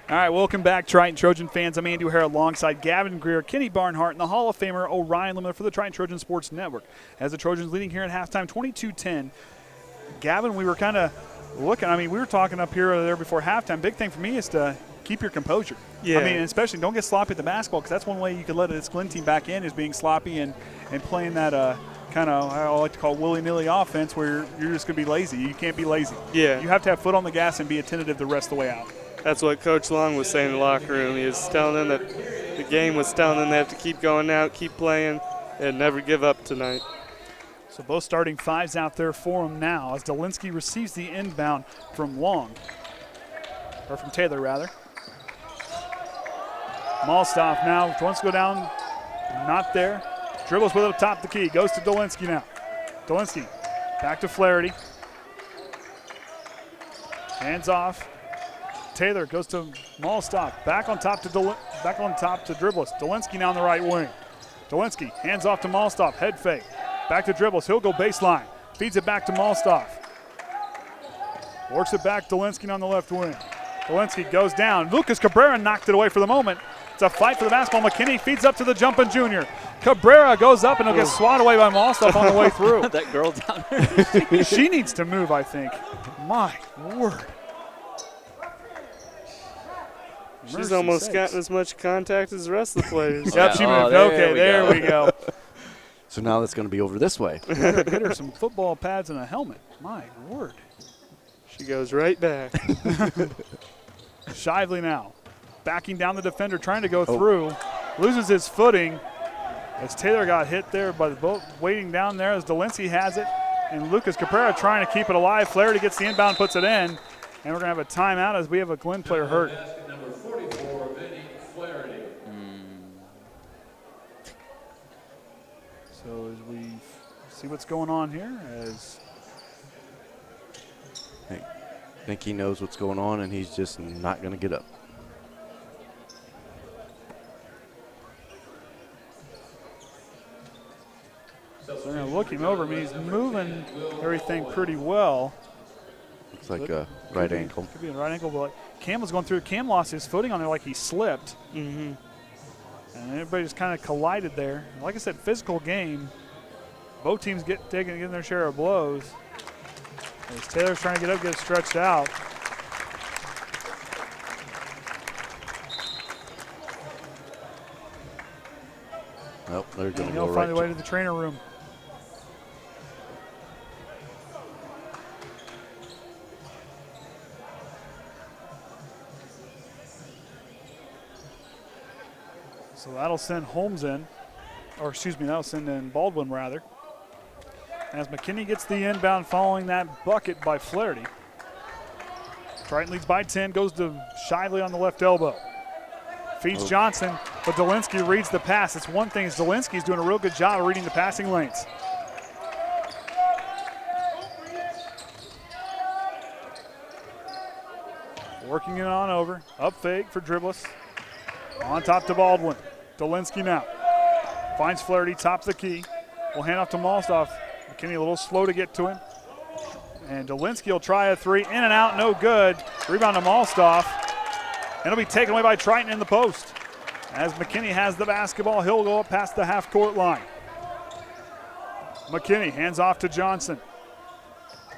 All right, welcome back, Triton Trojan fans. I'm Andy O'Hara alongside Gavin, Greer, Kenny Barnhart, and the Hall of Famer Orion Lemler for the Triton Trojan Sports Network. As the Trojans leading here at halftime, 22-10. Gavin, we were kind of looking. I mean, we were talking up here or there before halftime. Big thing for me is to keep your composure. Yeah. I mean, especially don't get sloppy at the basketball, because that's one way you could let this Glenn team back in is being sloppy and playing that kind of, I like to call willy-nilly offense where you're just going to be lazy. You can't be lazy. Yeah. You have to have foot on the gas and be attentive the rest of the way out. That's what Coach Long was saying in the locker room. He was telling them that the game was telling them they have to keep going out, keep playing, and never give up tonight. So both starting fives out there for him now as Dolinsky receives the inbound from Long, or from Taylor rather. Malstoff now wants to go down, not there. Dribbles with it up top the key, goes to Dolinsky now. Dolinsky back to Flaherty. Hands off. Taylor goes to Malstoff, back on top to Dribbles. Dolinsky now on the right wing. Dolinsky hands off to Malstoff, head fake. Back to Dribbles, he'll go baseline. Feeds it back to Malstoff. Works it back, Dolinsky on the left wing. Dolinsky goes down. Lucas Cabrera knocked it away for the moment. It's a fight for the basketball. McKinney feeds up to the jumping junior. Cabrera goes up and he'll get swatted away by Malstoff on the way through. That girl down there. She needs to move, I think. My word. She's Mercy almost sakes. gotten as much contact as the rest of the players. Yep, she moved. there Okay, we there go. we go. So now that's going to be over this way. Get her some football pads and a helmet. My word. She goes right back. Shively now. Backing down the defender, trying to go through. Loses his footing as Taylor got hit there by the boat. Waiting down there as Dolinsky has it. And Lucas Cabrera trying to keep it alive. Flaherty gets the inbound, puts it in. And we're going to have a timeout as we have a Glenn player hurt. Number 44, Vinny Flaherty. So as we see what's going on here, as I think he knows what's going on, and he's just not going to get up. so they're going to look him over. I mean, he's moving everything pretty well. Looks like a right ankle. Could be a right ankle, but Cam was going through. Cam lost his footing on there like he slipped. Mm-hmm. And everybody just kind of collided there. Like I said, physical game. Both teams getting their share of blows. As Taylor's trying to get up, get stretched out. Nope, they're going And to he'll go find right. the way to the trainer room. So that'll send Holmes in, or excuse me, that'll send in Baldwin rather. As McKinney gets the inbound following that bucket by Flaherty. Triton leads by 10, goes to Shively on the left elbow. Feeds Johnson, but Dolinsky reads the pass. It's one thing is Dolinsky's doing a real good job of reading the passing lanes. Working it on over, up fake for Dribbles. On top to Baldwin. Dolinsky now. Finds Flaherty, top of the key. Will hand off to Malstoff. McKinney a little slow to get to him. And Dolinsky will try a three. In and out, no good. Rebound to Malstoff. And it'll be taken away by Triton in the post. As McKinney has the basketball, he'll go up past the half-court line. McKinney hands off to Johnson.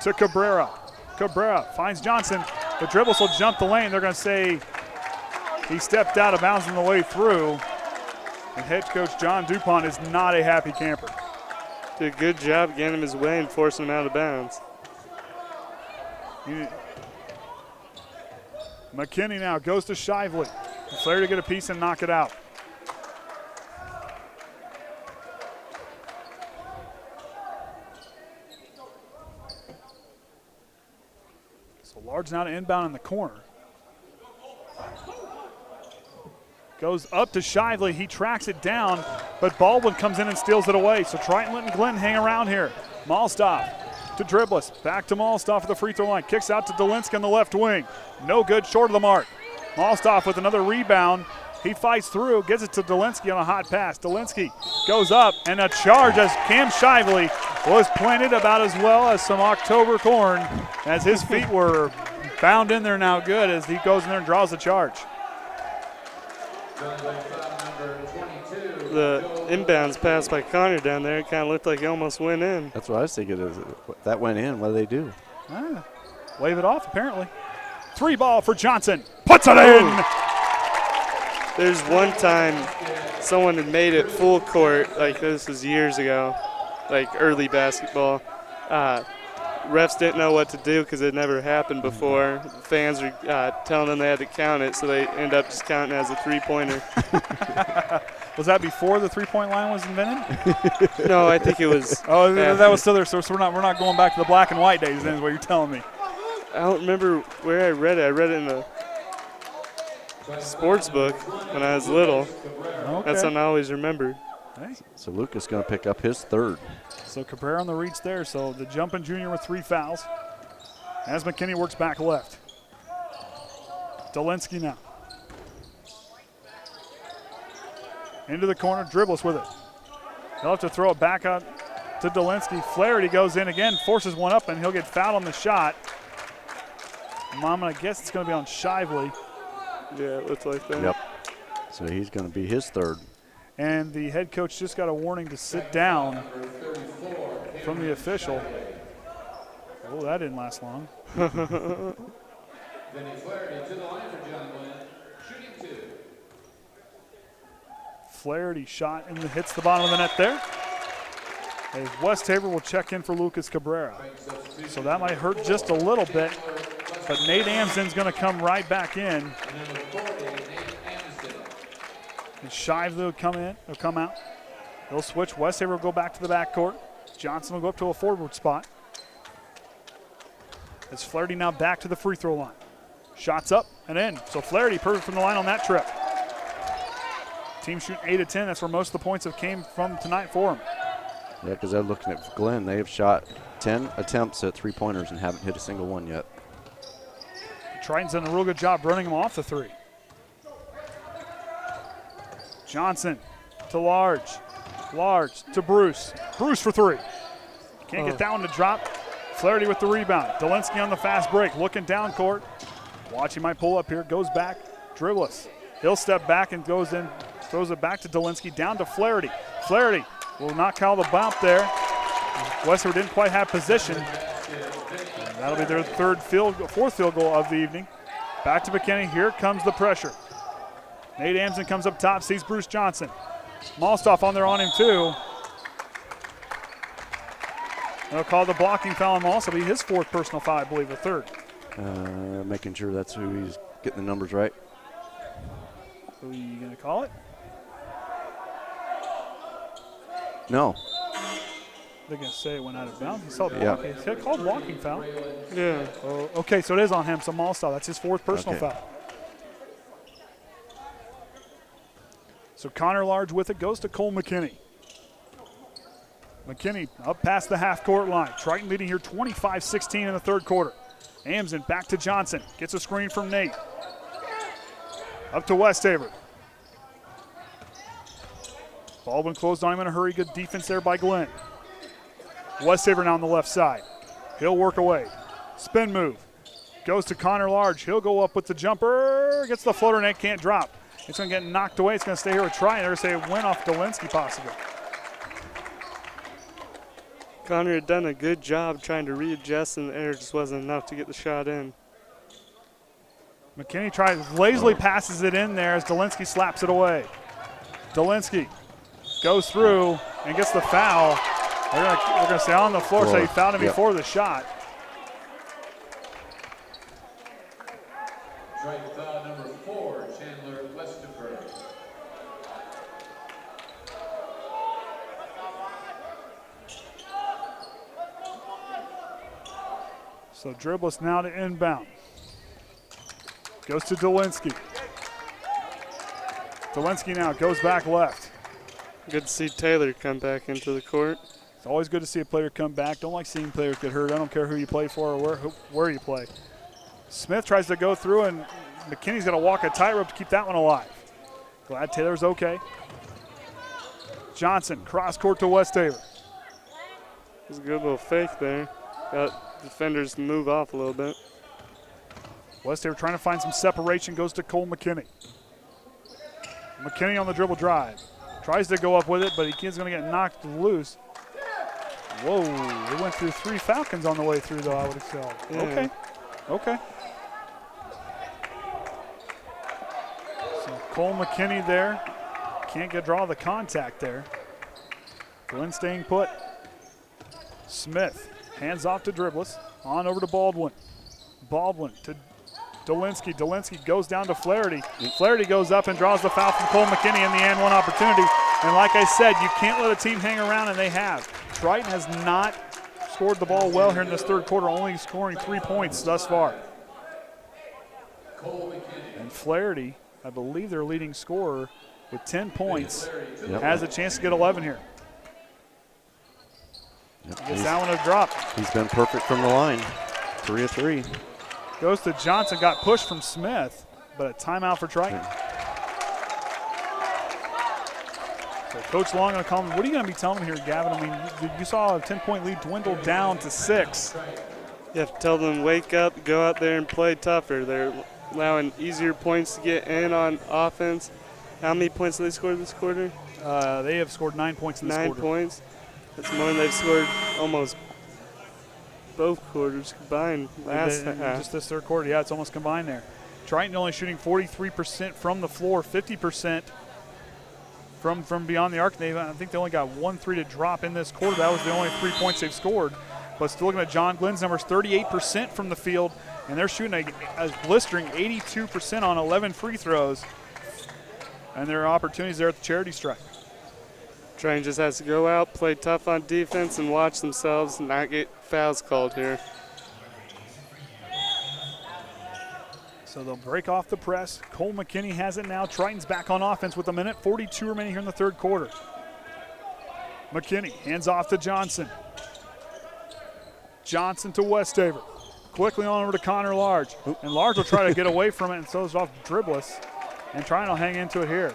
To Cabrera. Cabrera finds Johnson. The dribbles will jump the lane. They're going to say he stepped out of bounds on the way through. And head coach John DuPont is not a happy camper. Did a good job getting him his way and forcing him out of bounds. McKinney now goes to Shively. Flair to get a piece and knock it out. So Large now to inbound in the corner. Goes up to Shively. He tracks it down, but Baldwin comes in and steals it away. So Triton letting Glenn hang around here. Malstoff to Dribbles. Back to Malstoff at the free throw line. Kicks out to Dolinsky on the left wing. No good, short of the mark. Malstoff with another rebound. He fights through, gets it to Dolinsky on a hot pass. Dolinsky goes up, and a charge as Cam Shively was planted about as well as some October corn, as his feet were bound in there now good as he goes in there and draws the charge. The inbounds pass by Connor down there, it kind of looked like it almost went in. That's what I was thinking. That went in. What do they do? Wave it off, apparently. 3 ball for Johnson. Puts it in. There's one time someone had made it full court, like this was years ago, like early basketball. Refs didn't know what to do because it never happened before. Fans were telling them they had to count it, so they end up just counting it as a three-pointer. Was that before the three-point line was invented? No, I think it was. Oh, that was still there. So we're not going back to the black and white days. Then is what you're telling me. I don't remember where I read it. I read it in a sports book when I was little. Okay. That's something I always remember. Hey. So Lucas going to pick up his 3rd. So Cabrera on the reach there. So the jumping junior with 3 fouls. As McKinney works back left. Dolinsky now. Into the corner, dribbles with it. He'll have to throw it back out to Dolinsky. Flaherty goes in again, forces one up, and he'll get fouled on the shot. I'm going to guess it's going to be on Shively. Yeah, it looks like that. Yep. So he's going to be his 3rd. And the head coach just got a warning to sit down from the official. Oh, that didn't last long. Flaherty shot and hits the bottom of the net there. As Westafer will check in for Lucas Cabrera. So that might hurt just a little bit, but Nate Amsden's going to come right back in. And Shively will come out. They'll switch. Westafer will go back to the backcourt. Johnson will go up to a forward spot. As Flaherty now back to the free throw line. Shots up and in. So Flaherty perfect from the line on that trip. Team shooting 8 of 10. That's where most of the points have came from tonight for them. Yeah, because they're looking at Glenn. They have shot 10 attempts at 3-pointers and haven't hit a single one yet. Triton's done a real good job running them off the 3. Johnson to Large. Large to Bruce. Bruce for 3. Can't get that one to drop. Flaherty with the rebound. Dolinsky on the fast break. Looking down court. Watch, he might pull up here. Goes back. Dribbleless. He'll step back and goes in. Throws it back to Dolinsky. Down to Flaherty. Flaherty will not call the bump there. Westafer didn't quite have position. And that'll be their 4th field goal of the evening. Back to McKinney. Here comes the pressure. Nate Amsden comes up top, sees Bruce Johnson. Malstoff on there on him too. They'll call the blocking foul on Malstoff. It'll be his 4th personal foul, I believe, the 3rd. Making sure that's who he's getting the numbers right. Who are you going to call it? No. They're going to say it went out of bounds. He saw the Yeah. blocking. He called blocking foul. Yeah. Oh, okay, so it is on him. So Malstoff, that's his 4th personal foul. So Connor Large with it goes to Cole McKinney. McKinney up past the half-court line. Triton leading here 25-16 in the 3rd quarter. Amsden back to Johnson. Gets a screen from Nate. Up to Westafer. Baldwin closed on him in a hurry. Good defense there by Glenn. Westafer now on the left side. He'll work away. Spin move. Goes to Connor Large. He'll go up with the jumper. Gets the floater, Nate can't drop. It's going to get knocked away. It's going to stay here with Triton. They're going to say it went off Dolinsky possibly. Connor had done a good job trying to readjust, and the air just wasn't enough to get the shot in. McKinney lazily passes it in there as Dolinsky slaps it away. Dolinsky goes through and gets the foul. They're going to say on the floor, so he fouled him before the shot. Strike foul number 4, Chandler Westafer. So dribbles now to inbound. Goes to Dolinsky. Dolinsky now goes back left. Good to see Taylor come back into the court. It's always good to see a player come back. Don't like seeing players get hurt. I don't care who you play for or where you play. Smith tries to go through, and McKinney's got to walk a tightrope to keep that one alive. Glad Taylor's okay. Johnson, cross court to Westafer. It was a good little fake there. Got defenders to move off a little bit. Westafer trying to find some separation, goes to Cole McKinney. McKinney on the dribble drive. Tries to go up with it, but he's going to get knocked loose. Whoa, they went through 3 Falcons on the way through, though, I would have said. Yeah. Okay. So Cole McKinney there. Can't draw the contact there. Glenn staying put. Smith hands off to Dribbless. On over to Baldwin. Baldwin to Dolinsky. Dolinsky goes down to Flaherty. Flaherty goes up and draws the foul from Cole McKinney in the and one opportunity. And like I said, you can't let a team hang around, and they have. Triton has not scored the ball well here in this third quarter, only scoring 3 points thus far. And Flaherty, I believe their leading scorer with 10 points, has a chance to get 11 here. Gets that one to drop. He's been perfect from the line. 3 of 3. Goes to Johnson, got pushed from Smith, but a timeout for Triton. So Coach Long going to call him. What are you going to be telling him here, Gavin? I mean, you saw a 10-point lead dwindle down to 6. You have to tell them, wake up, go out there and play tougher. They're allowing easier points to get in on offense. How many points did they score this quarter? They have scored 9 points in this quarter. 9 points. That's more than they've scored almost both quarters combined last half. Just this third quarter, yeah, it's almost combined there. Triton only shooting 43% from the floor, 50% from beyond the arc. I think they only got 1 3 to drop in this quarter. That was the only 3 points they've scored. But still looking at John Glenn's numbers, 38% from the field, and they're shooting a blistering 82% on 11 free throws. And there are opportunities there at the charity stripe. Triton just has to go out, play tough on defense, and watch themselves and not get fouls called here. So they'll break off the press. Cole McKinney has it now. Triton's back on offense with 1:42 remaining here in the third quarter. McKinney hands off to Johnson. Johnson to Westafer. Quickly on over to Connor Large. And Large will try to get away from it and throws it off Dribbless. And Triton will hang into it here.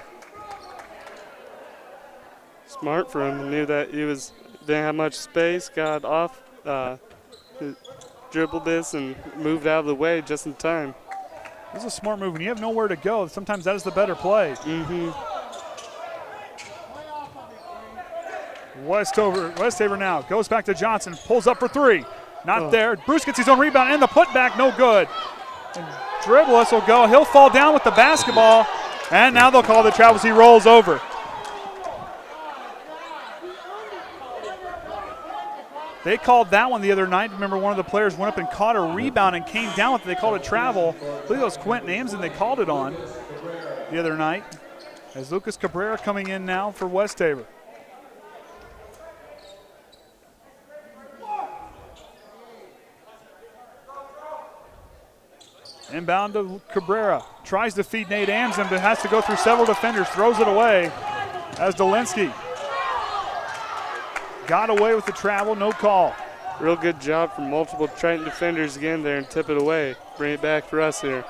Smart for him. He knew that he didn't have much space, got off, dribbled this, and moved out of the way just in time. This is a smart move. When you have nowhere to go, sometimes that is the better play. Westafer now goes back to Johnson, pulls up for 3. Not there. Bruce gets his own rebound and the putback, no good. And Dribbless will go. He'll fall down with the basketball, and now they'll call the travel as he rolls over. They called that one the other night. Remember, one of the players went up and caught a rebound and came down with it. They called it travel. I believe it was Quentin Amsden they called it on the other night. As Lucas Cabrera coming in now for Westafer. Inbound to Cabrera. Tries to feed Nate Amsden, but has to go through several defenders. Throws it away as Dolinsky got away with the travel, no call. Real good job from multiple Triton defenders again there and tip it away. Bring it back for us here.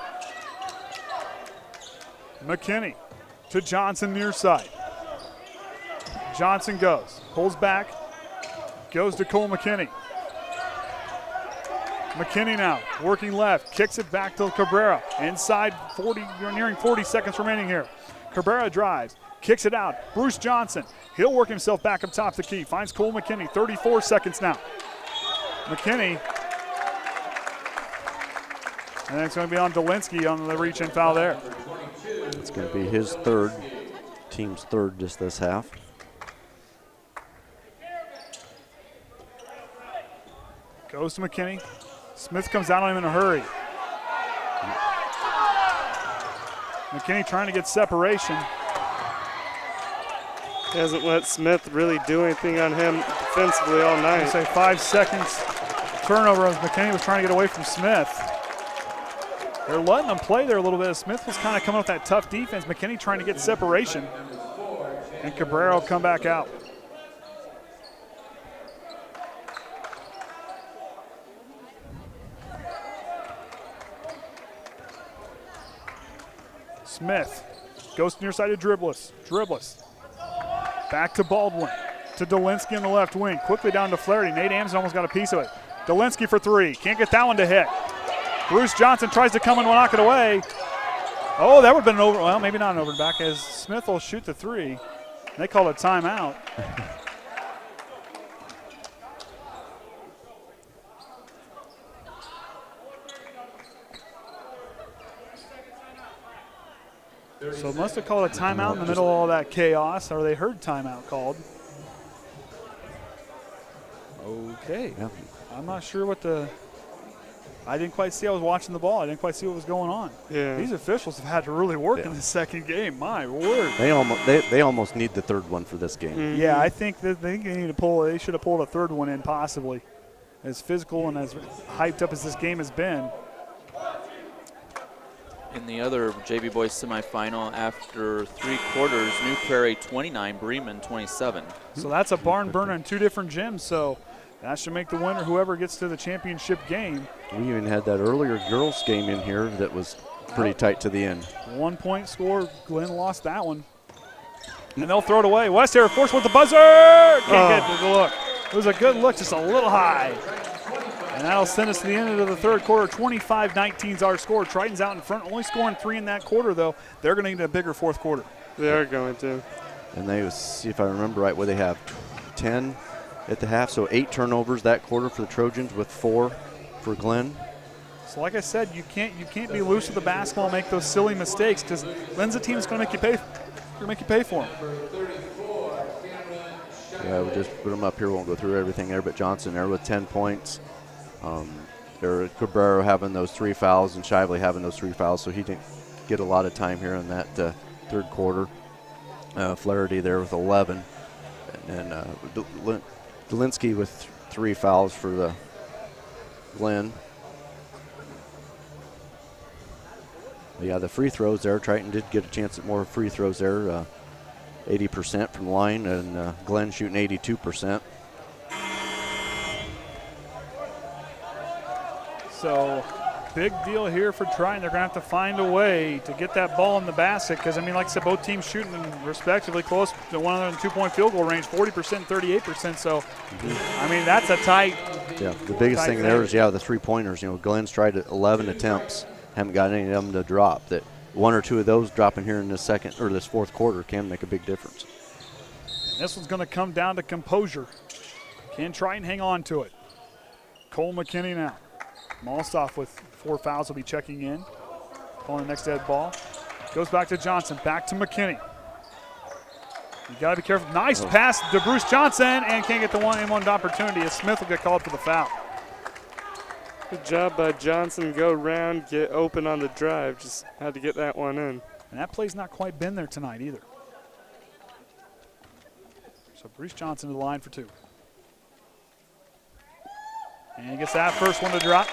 McKinney to Johnson near side. Johnson goes, pulls back, goes to Cole McKinney. McKinney now working left, kicks it back to Cabrera. Inside 40, you're nearing 40 seconds remaining here. Cabrera drives, kicks it out. Bruce Johnson, he'll work himself back up top the key. Finds Cole McKinney, 34 seconds now. McKinney, and it's going to be on Dolinsky on the reach and foul there. It's going to be his third, team's third just this half. Goes to McKinney. Smith comes out on him in a hurry. McKinney trying to get separation. He hasn't let Smith really do anything on him defensively all night. I say 5 seconds turnover as McKinney was trying to get away from Smith. They're letting them play there a little bit. Smith was kind of coming with that tough defense. McKinney trying to get separation. And Cabrera will come back out. Smith goes near side to Dribbless. Dribbless. Back to Baldwin. To Dolinsky on the left wing. Quickly down to Flaherty. Nate Amsden almost got a piece of it. Dolinsky for 3. Can't get that one to hit. Bruce Johnson tries to come and knock it away. Oh, that would have been an over. Well, maybe not an over back as Smith will shoot the three. They call it timeout. So must have called a timeout in the middle of all that chaos, or they heard timeout called. Okay. Yeah. I'm not sure what I didn't quite see. I was watching the ball. I didn't quite see what was going on. Yeah. These officials have had to really work in the second game. My word. They almost need the third one for this game. Yeah, I think that they need to pull. They should have pulled a third one in possibly. As physical and as hyped up as this game has been. In the other JV boys semifinal, after 3 quarters, New Prairie 29, Bremen 27. So that's a barn burner in 2 different gyms. So that should make the winner whoever gets to the championship game. We even had that earlier girls game in here that was pretty tight to the end. 1 point score. Glenn lost that one. And they'll throw it away. Westafer forced with the buzzer. Can't get the look. It was a good look, just a little high. And that'll send us to the end of the third quarter. 25-19 is our score. Triton's out in front, only scoring 3 in that quarter, though. They're going to need a bigger fourth quarter. They are going to. And they, see if I remember right, where they have 10 at the half, so 8 turnovers that quarter for the Trojans with 4 for Glenn. So like I said, you can't be loose with the basketball and make those silly mistakes because Glenn's a team that's going to make you pay for them. Yeah, we'll just put them up here. Won't go through everything there, but Johnson there with 10 points. Cabrera having those 3 fouls and Shively having those 3 fouls, so he didn't get a lot of time here in that third quarter. Flaherty there with 11. And Dolinsky with 3 fouls for the Glenn. Yeah, the free throws there. Triton did get a chance at more free throws there. 80% from the line, and Glenn shooting 82%. So big deal here for Triton. They're going to have to find a way to get that ball in the basket because, I mean, like I said, both teams shooting respectively close to one another in 2-point field goal range, 40%, 38%. So, I mean, that's a tight. Yeah, the biggest thing there is, the 3-pointers. You know, Glenn's tried 11 attempts, haven't got any of them to drop. That 1 or 2 of those dropping here in this second or this fourth quarter can make a big difference. And this one's going to come down to composure. Can Triton hang on to it? Cole McKinney now. Malstoff with 4 fouls will be checking in. Calling the next dead ball. Goes back to Johnson. Back to McKinney. You got to be careful. Nice pass to Bruce Johnson and can't get the one-on-one opportunity as Smith will get called for the foul. Good job by Johnson. Go round, get open on the drive. Just had to get that one in. And that play's not quite been there tonight either. So Bruce Johnson to the line for 2. And he gets that first one to drop.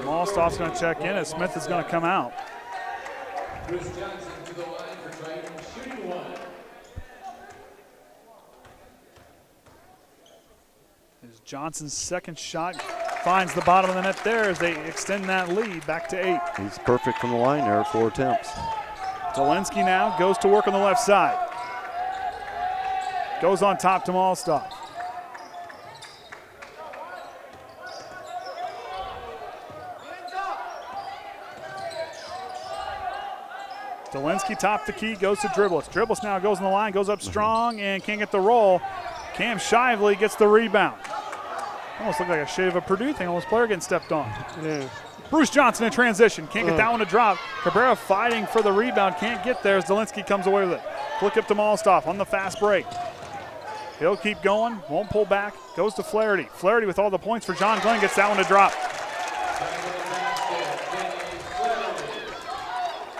Malstoff's going to check in as Smith is going to come out. Bruce Johnson to the line for Triton, shooting 1. As Johnson's second shot finds the bottom of the net there as they extend that lead back to 8. He's perfect from the line there, 4 attempts. Dolinsky now goes to work on the left side. Goes on top to Malstoff. Dolinsky top the key, goes to Dribbles. Dribbles now goes on the line, goes up strong and can't get the roll. Cam Shively gets the rebound. Almost looked like a shade of a Purdue thing, almost player getting stepped on. Yeah. Bruce Johnson in transition, can't get that one to drop. Cabrera fighting for the rebound, can't get there as Dolinsky comes away with it. Flick up to Malstoff on the fast break. He'll keep going, won't pull back, goes to Flaherty. Flaherty with all the points for John Glenn gets that one to drop.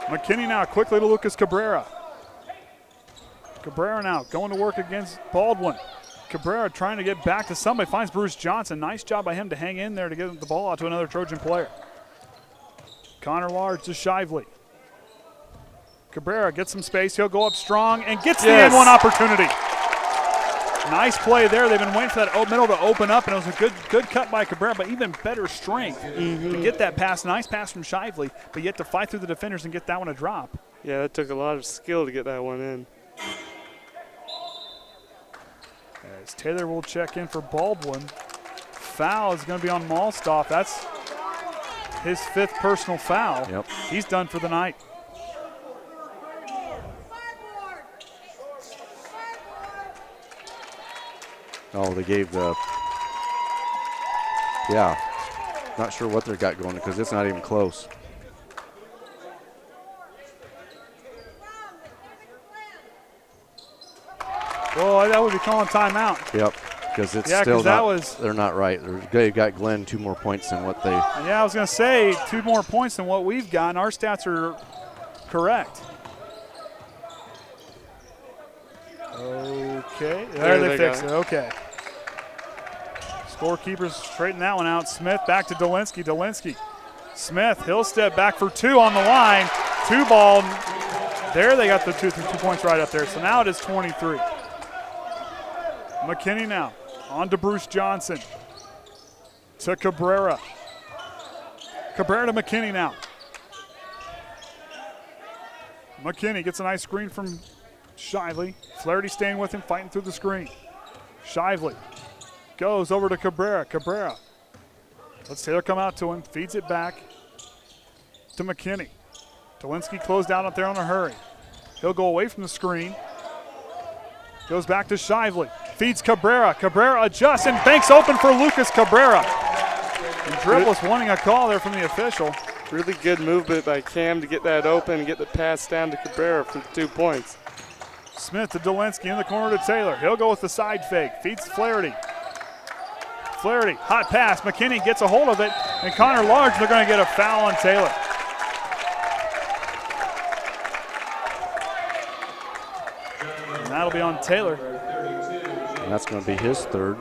McKinney now quickly to Lucas Cabrera. Cabrera now going to work against Baldwin. Cabrera trying to get back to somebody, finds Bruce Johnson. Nice job by him to hang in there to get the ball out to another Trojan player. Connor Large to Shively. Cabrera gets some space, he'll go up strong and gets the end one opportunity. Nice play there. They've been waiting for that middle to open up, and it was a good cut by Cabrera, but even better strength to get that pass. Nice pass from Shively, but yet to fight through the defenders and get that one to drop. Yeah, that took a lot of skill to get that one in. As Taylor will check in for Baldwin. Foul is going to be on Malstoff. That's his 5th personal foul. Yep. He's done for the night. Oh, they gave the, yeah. Not sure what they got going because it's not even close. Well, that would be calling timeout. Yep, because it's Yeah, still that not, was, they're not right. They got Glenn 2 more points than what they. Yeah, I was going to say 2 more points than what we've got, and our stats are correct. Okay, there they fixed it. Okay. Scorekeepers straighten that one out. Smith back to Dolinsky. Dolinsky. Smith, he'll step back for 2 on the line. 2 ball. There they got the 2 points right up there. So now it is 23. McKinney now on to Bruce Johnson. To Cabrera. Cabrera to McKinney now. McKinney gets a nice screen from Shively. Flaherty staying with him, fighting through the screen. Shively goes over to Cabrera. Cabrera lets Taylor come out to him, feeds it back to McKinney. Dolinsky closed out up there on a hurry. He'll go away from the screen. Goes back to Shively. Feeds Cabrera. Cabrera adjusts and banks open for Lucas Cabrera. And Dribble's wanting a call there from the official. Really good movement by Cam to get that open and get the pass down to Cabrera for 2 points. Smith to Dolinsky in the corner to Taylor. He'll go with the side fake. Feeds Flaherty. Flaherty, hot pass. McKinney gets a hold of it. And Connor Large, they're going to get a foul on Taylor. And that'll be on Taylor. And that's going to be his 3rd.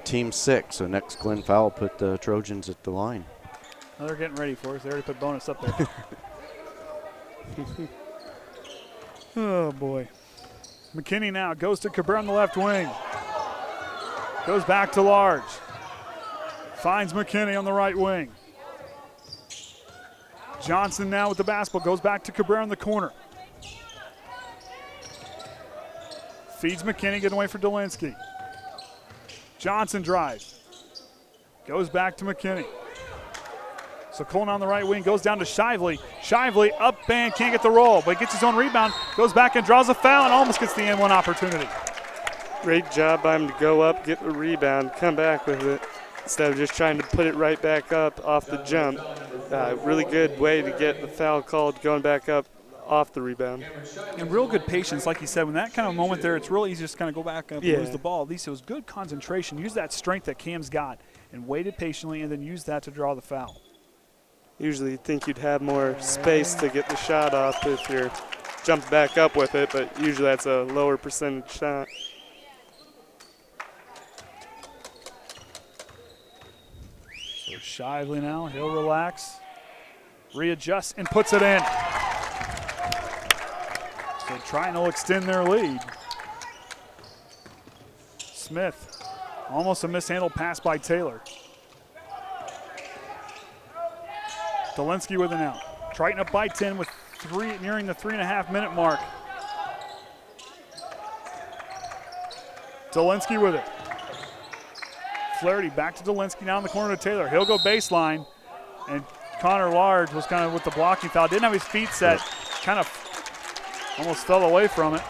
Team 6. So next Glenn foul put the Trojans at the line. Oh, they're getting ready for us. They already put bonus up there. Oh, boy. McKinney now goes to Cabrera on the left wing. Goes back to Large. Finds McKinney on the right wing. Johnson now with the basketball. Goes back to Cabrera in the corner. Feeds McKinney, getting away for Dolinsky. Johnson drives. Goes back to McKinney. So Colin on the right wing goes down to Shively. Shively up and can't get the roll, but gets his own rebound. Goes back and draws a foul and almost gets the N1 opportunity. Great job by him to go up, get the rebound, come back with it instead of just trying to put it right back up off the jump. Really good way to get the foul called going back up off the rebound. And real good patience, like you said, when that kind of moment there, it's real easy to just kind of go back up and lose the ball. At least it was good concentration. Use that strength that Cam's got and waited patiently and then use that to draw the foul. Usually you'd think you'd have more space to get the shot off if you're jumping back up with it, but usually that's a lower percentage shot. So Shively now, he'll relax, readjusts, and puts it in. So Triton will extend their lead. Smith, almost a mishandled pass by Taylor. Dolinsky with it now. Triton up by 10 with nearing the 3.5-minute mark. Dolinsky with it. Flaherty back to Dolinsky now in the corner to Taylor. He'll go baseline. And Connor Large was kind of with the blocking foul. Didn't have his feet set. Kind of almost fell away from it.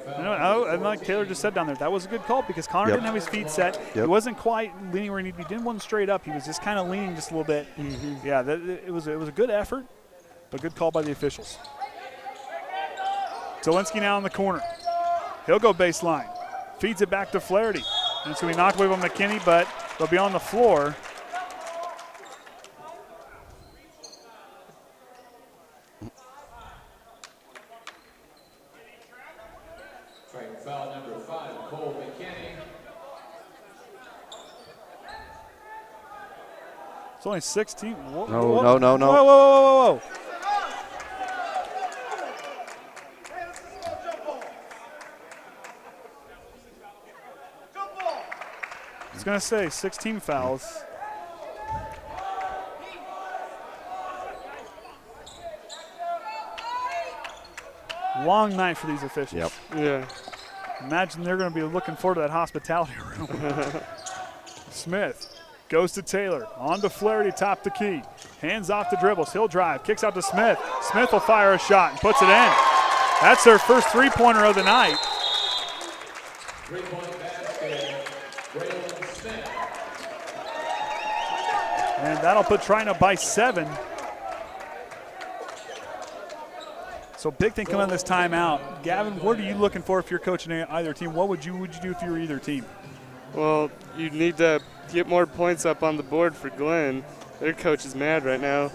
And like Taylor just said down there, that was a good call because Connor didn't have his feet set. He wasn't quite leaning where he needed to be. Didn't want straight up. He was just kind of leaning just a little bit. Yeah, it was a good effort, but good call by the officials. Dolinsky now in the corner. He'll go baseline. Feeds it back to Flaherty. And it's going to be knocked away by McKinney, but they'll be on the floor. Foul number 5, Cole McKinney. It's only 16. No. Whoa, whoa, whoa, whoa. I was going to say 16 fouls. Long night for these officials. Yeah. Imagine they're going to be looking forward to that hospitality room. Smith goes to Taylor. On to Flaherty, top the key. Hands off the dribbles. He'll drive. Kicks out to Smith. Smith will fire a shot and puts it in. That's their first three-pointer of the night. 3-point basket, Smith. And that'll put Triton up by 7. So big thing coming on this timeout. Gavin, what are you looking for if you're coaching either team? What would you do if you were either team? Well, you need to get more points up on the board for Glenn. Their coach is mad right now,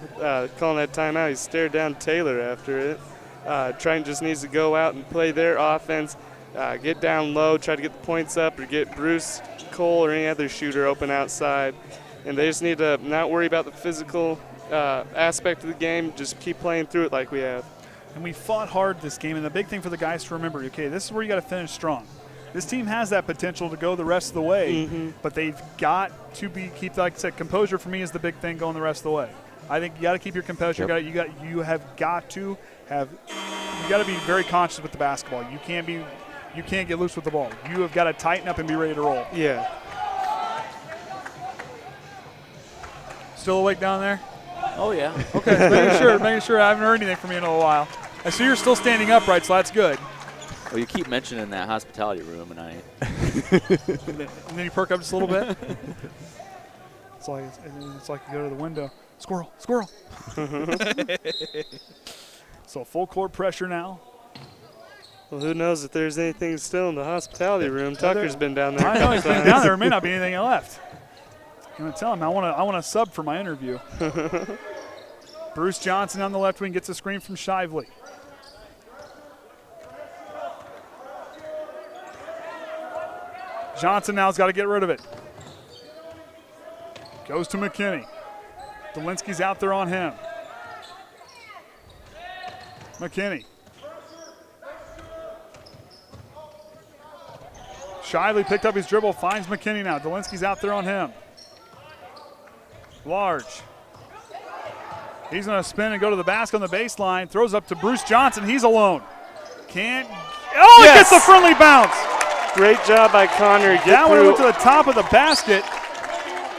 calling that timeout. He stared down Taylor after it. Triton just needs to go out and play their offense, get down low, try to get the points up, or get Bruce, Cole, or any other shooter open outside. And they just need to not worry about the physical aspect of the game, just keep playing through it like we have. And we fought hard this game, and the big thing for the guys to remember, okay, this is where you got to finish strong. This team has that potential to go the rest of the way, but they've got to keep, like I said, composure for me is the big thing going the rest of the way. I think you got to keep your composure. Yep. You have got to be very conscious with the basketball. You can't get loose with the ball. You have got to tighten up and be ready to roll. Yeah. Still awake down there? Oh, yeah. Okay, making sure. I haven't heard anything from you in a little while. I see you're still standing upright, so that's good. Well, you keep mentioning that hospitality room, and I. and then you perk up just a little bit. It's like you go to the window. Squirrel. So full court pressure now. Well, who knows if there's anything still in the hospitality room. Tucker's been down there. I know he's been down there. There may not be anything left. I'm going to tell him I want to sub for my interview. Bruce Johnson on the left wing gets a screen from Shively. Johnson now's got to get rid of it. Goes to McKinney. Dolinsky's out there on him. McKinney. Shively picked up his dribble, finds McKinney now. Dolinsky's out there on him. Large. He's going to spin and go to the basket on the baseline. Throws up to Bruce Johnson. He's alone. Can't. Oh, yes! He gets a friendly bounce. Great job by Connor. That one went to the top of the basket.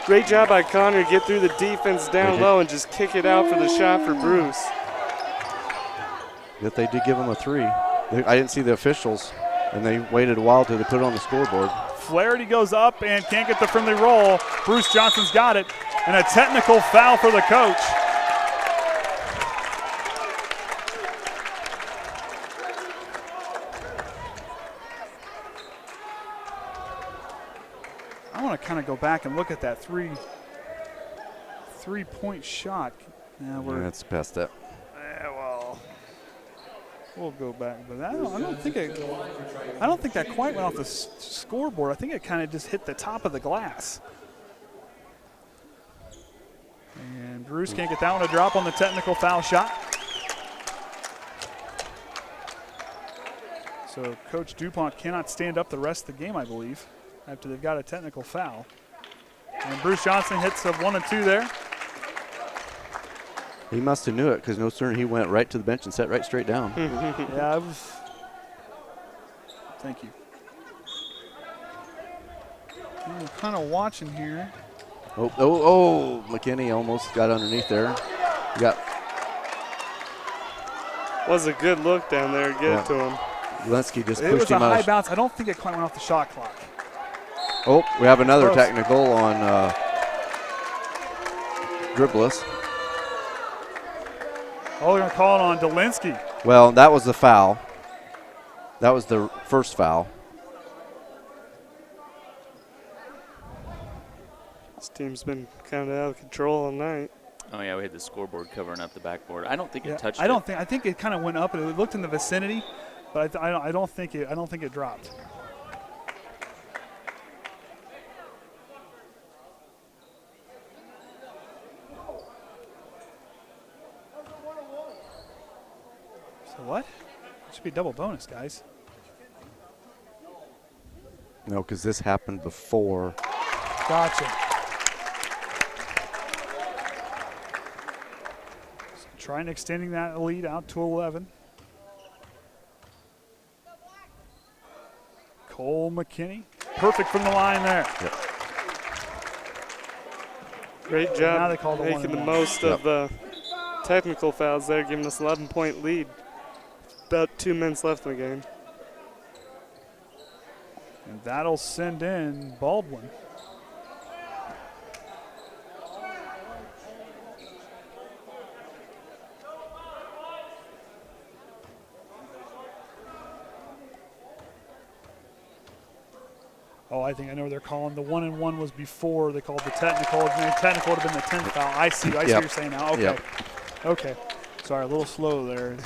Great job by Connor. Get through the defense down low and just kick it out for the shot for Bruce. But they did give him a 3. I didn't see the officials, and they waited a while till they put it on the scoreboard. Flaherty goes up and can't get the friendly roll. Bruce Johnson's got it. And a technical foul for the coach. I want to kind of go back and look at that three-point shot. Yeah, that's past that. Well, we'll go back, but I don't think that quite went off the scoreboard. I think it kind of just hit the top of the glass. And Bruce can't get that one to drop on the technical foul shot. So Coach DuPont cannot stand up the rest of the game, I believe, after they've got a technical foul. And Bruce Johnson hits a 1 and 2 there. He must have knew it, because no sooner he went right to the bench and sat right straight down. Yeah, thank you. We're kind of watching here. Oh, McKinney almost got underneath there. Was a good look down there. Get it to him. Dolinsky just pushed him out. It was a high bounce. I don't think it quite went off the shot clock. Oh, we have another technical on Dribbless. Oh, they're going to call it on Dolinsky. Well, that was the foul. That was the first foul. This team's been kind of out of control all night. Oh yeah, we had the scoreboard covering up the backboard. I don't think it touched. I think it kind of went up and it looked in the vicinity, but I don't think it dropped. So what? It should be double bonus, guys. No, because this happened before. Gotcha. So trying extending that lead out to 11. Cole McKinney, perfect from the line there. Yep. Great job Now they call making the most of the technical fouls there, giving us an 11-point lead. About 2 minutes left in the game. And that'll send in Baldwin. Oh, I think I know what they're calling. The 1-and-1 was before they called the technical. And the technical would have been the 10th foul. I see what you're saying now. Okay. Yep. Okay. Sorry, a little slow there.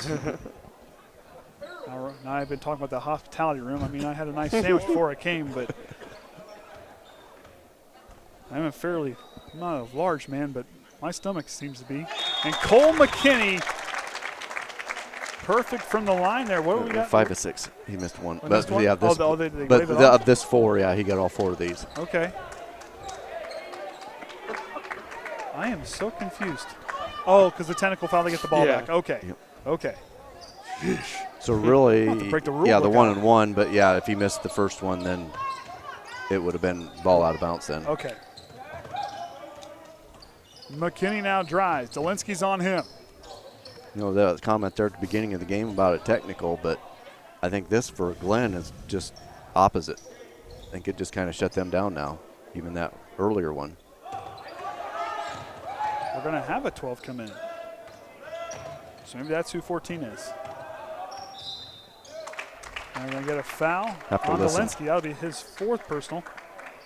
Now I've been talking about the hospitality room. I mean, I had a nice sandwich before I came, but I'm not a large man, but my stomach seems to be. And Cole McKinney, perfect from the line there. What do we got? 5 of 6. He missed one. Oh, missed one? Yeah, this, they of this 4, yeah, he got all 4 of these. Okay. I am so confused. Oh, because the technical foul, they get the ball back. Okay. Yep. Okay. So really, break the rule yeah, the book 1-and-1, but yeah, if he missed the first one, then it would have been ball out of bounds then. Okay. McKinney now drives. Dolinsky's on him. You know, the comment there at the beginning of the game about a technical, but I think this for Glenn is just opposite. I think it just kind of shut them down now, even that earlier one. We're going to have a 12 come in. So maybe that's who 14 is. And we're going to get a foul on Dolinsky. That'll be his 4th personal.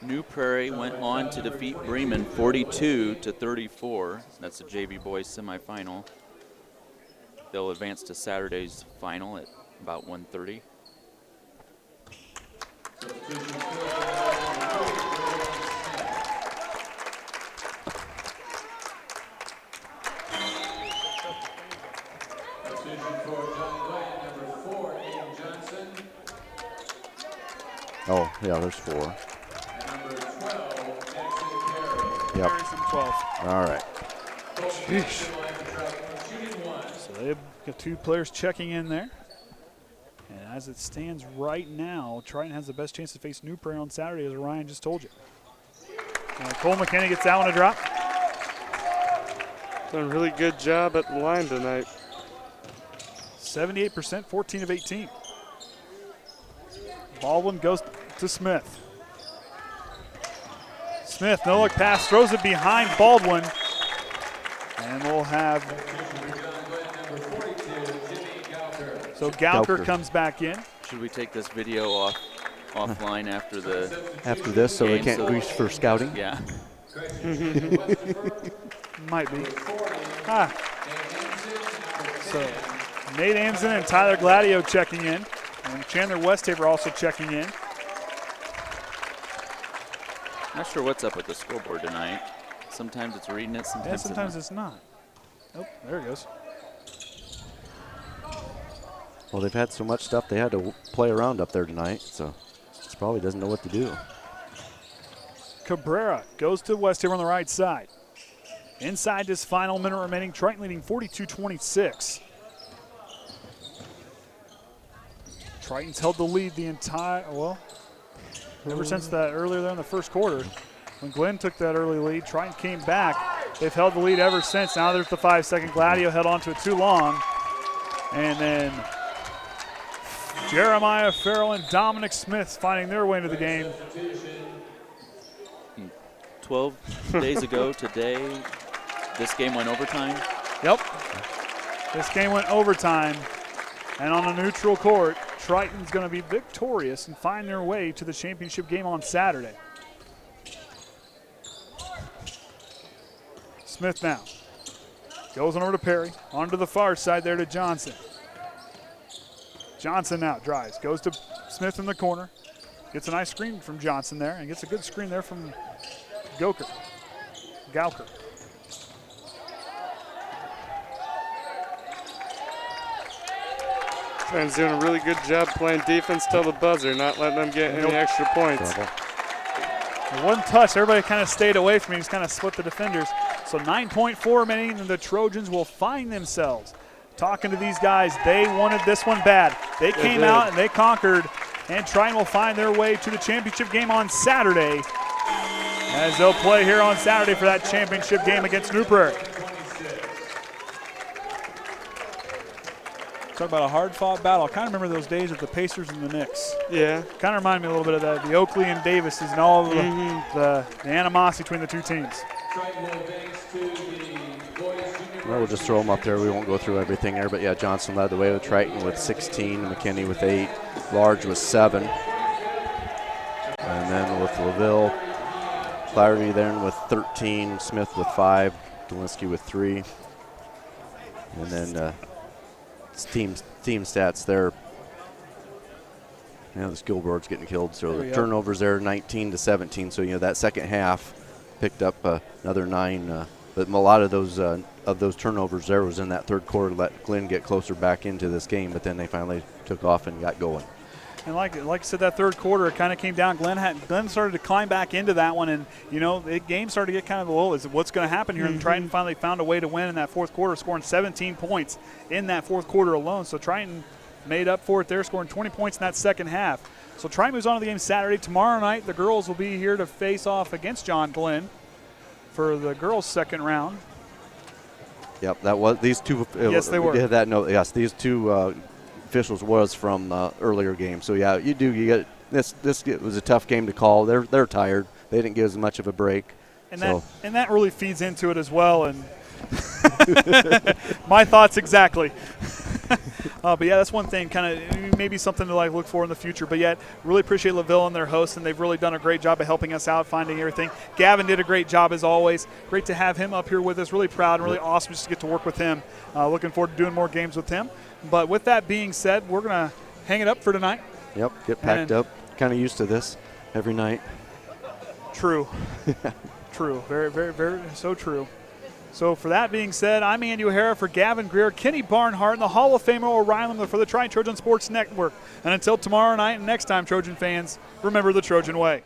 New Prairie went on to defeat Bremen 42-34. That's the JV boys semifinal. They'll advance to Saturday's final at about 1:30. Oh, yeah, there's 4. Yep. 12. All right. Sheesh. So they've got 2 players checking in there. And as it stands right now, Triton has the best chance to face New Prairie on Saturday, as Orion just told you. And Cole McKinney gets that one to drop. Done a really good job at the line tonight. 78%, 14 of 18. Baldwin goes to Smith. Smith, no look pass, throws it behind Baldwin. And we'll have, so Gauker comes back in. Should we take this video offline after this, so game, they can't reach for scouting? Yeah. Might be. So Nate Amsden and Tyler Gladieux checking in. And Chandler Westafer also checking in. Not sure what's up with the scoreboard tonight. Sometimes it's reading it, sometimes it's not. Oh, there it goes. Well, they've had so much stuff they had to play around up there tonight, so he probably doesn't know what to do. Cabrera goes to Westafer on the right side. Inside this final minute remaining, Triton leading 42-26. Triton's held the lead the entire, ever since that earlier there in the first quarter. When Glenn took that early lead, Triton came back. They've held the lead ever since. Now there's the 5-second. Gladieux held on to it too long. And then Jeremiah Farrell and Dominic Smith finding their way into the game. 12 days ago today, this game went overtime. Yep. This game went overtime. And on a neutral court, Triton's going to be victorious and find their way to the championship game on Saturday. Smith now goes on over to Perry, onto the far side there to Johnson. Johnson now drives, goes to Smith in the corner, gets a nice screen from Johnson there, and gets a good screen there from Gauker. Triton's doing a really good job playing defense till the buzzer, not letting them get any extra points. One touch, everybody kind of stayed away from me, just kind of split the defenders. So 9.4 remaining, and the Trojans will find themselves talking to these guys. They wanted this one bad. They came out and they conquered, and Triton will find their way to the championship game on Saturday, as they'll play here on Saturday for that championship game against New Prairie. Talk about a hard-fought battle. I kind of remember those days of the Pacers and the Knicks. Yeah. Kind of remind me a little bit of the Oakley and Davises and all of the animosity between the two teams. Well, we'll just throw them up there. We won't go through everything there. But, yeah, Johnson led the way with Triton with 16, McKinney with 8, Large with 7. And then with LaVille, Clarity then with 13, Smith with 5, Dolinsky with 3. And then team stats there. You know, the skill board's getting killed. So the turnovers there, 19 to 17. So, you know, that second half picked up another 9. But a lot of those turnovers there was in that third quarter to let Glenn get closer back into this game. But then they finally took off and got going. And like I said, that third quarter, it kind of came down. Glenn started to climb back into that one, and, you know, the game started to get kind of low. Is what's going to happen here? And Triton finally found a way to win in that fourth quarter, scoring 17 points in that fourth quarter alone. So Triton made up for it there, scoring 20 points in that second half. So Triton moves on to the game Saturday. Tomorrow night, the girls will be here to face off against John Glenn for the girls' second round. Yep, that was these two. Yes, they were. We did that note. Yes, these two officials was from earlier games. So yeah, you get this. This was a tough game to call. They're tired. They didn't give as much of a break. And that really feeds into it as well. And my thoughts exactly. But yeah, that's one thing, kind of maybe something to like look for in the future. But yet, really appreciate LaVille and their hosts, and they've really done a great job of helping us out, finding everything. Gavin did a great job as always. Great to have him up here with us. Really proud and really awesome just to get to work with him. Looking forward to doing more games with him. But with that being said, we're going to hang it up for tonight. Yep, get packed up. Kind of used to this every night. True. True. Very, very, very, so true. So for that being said, I'm Andy O'Hara for Gavin Greer, Kenny Barnhart, and the Hall of Famer Orion Lemler for the Triton Trojan Sports Network. And until tomorrow night and next time, Trojan fans, remember the Trojan way.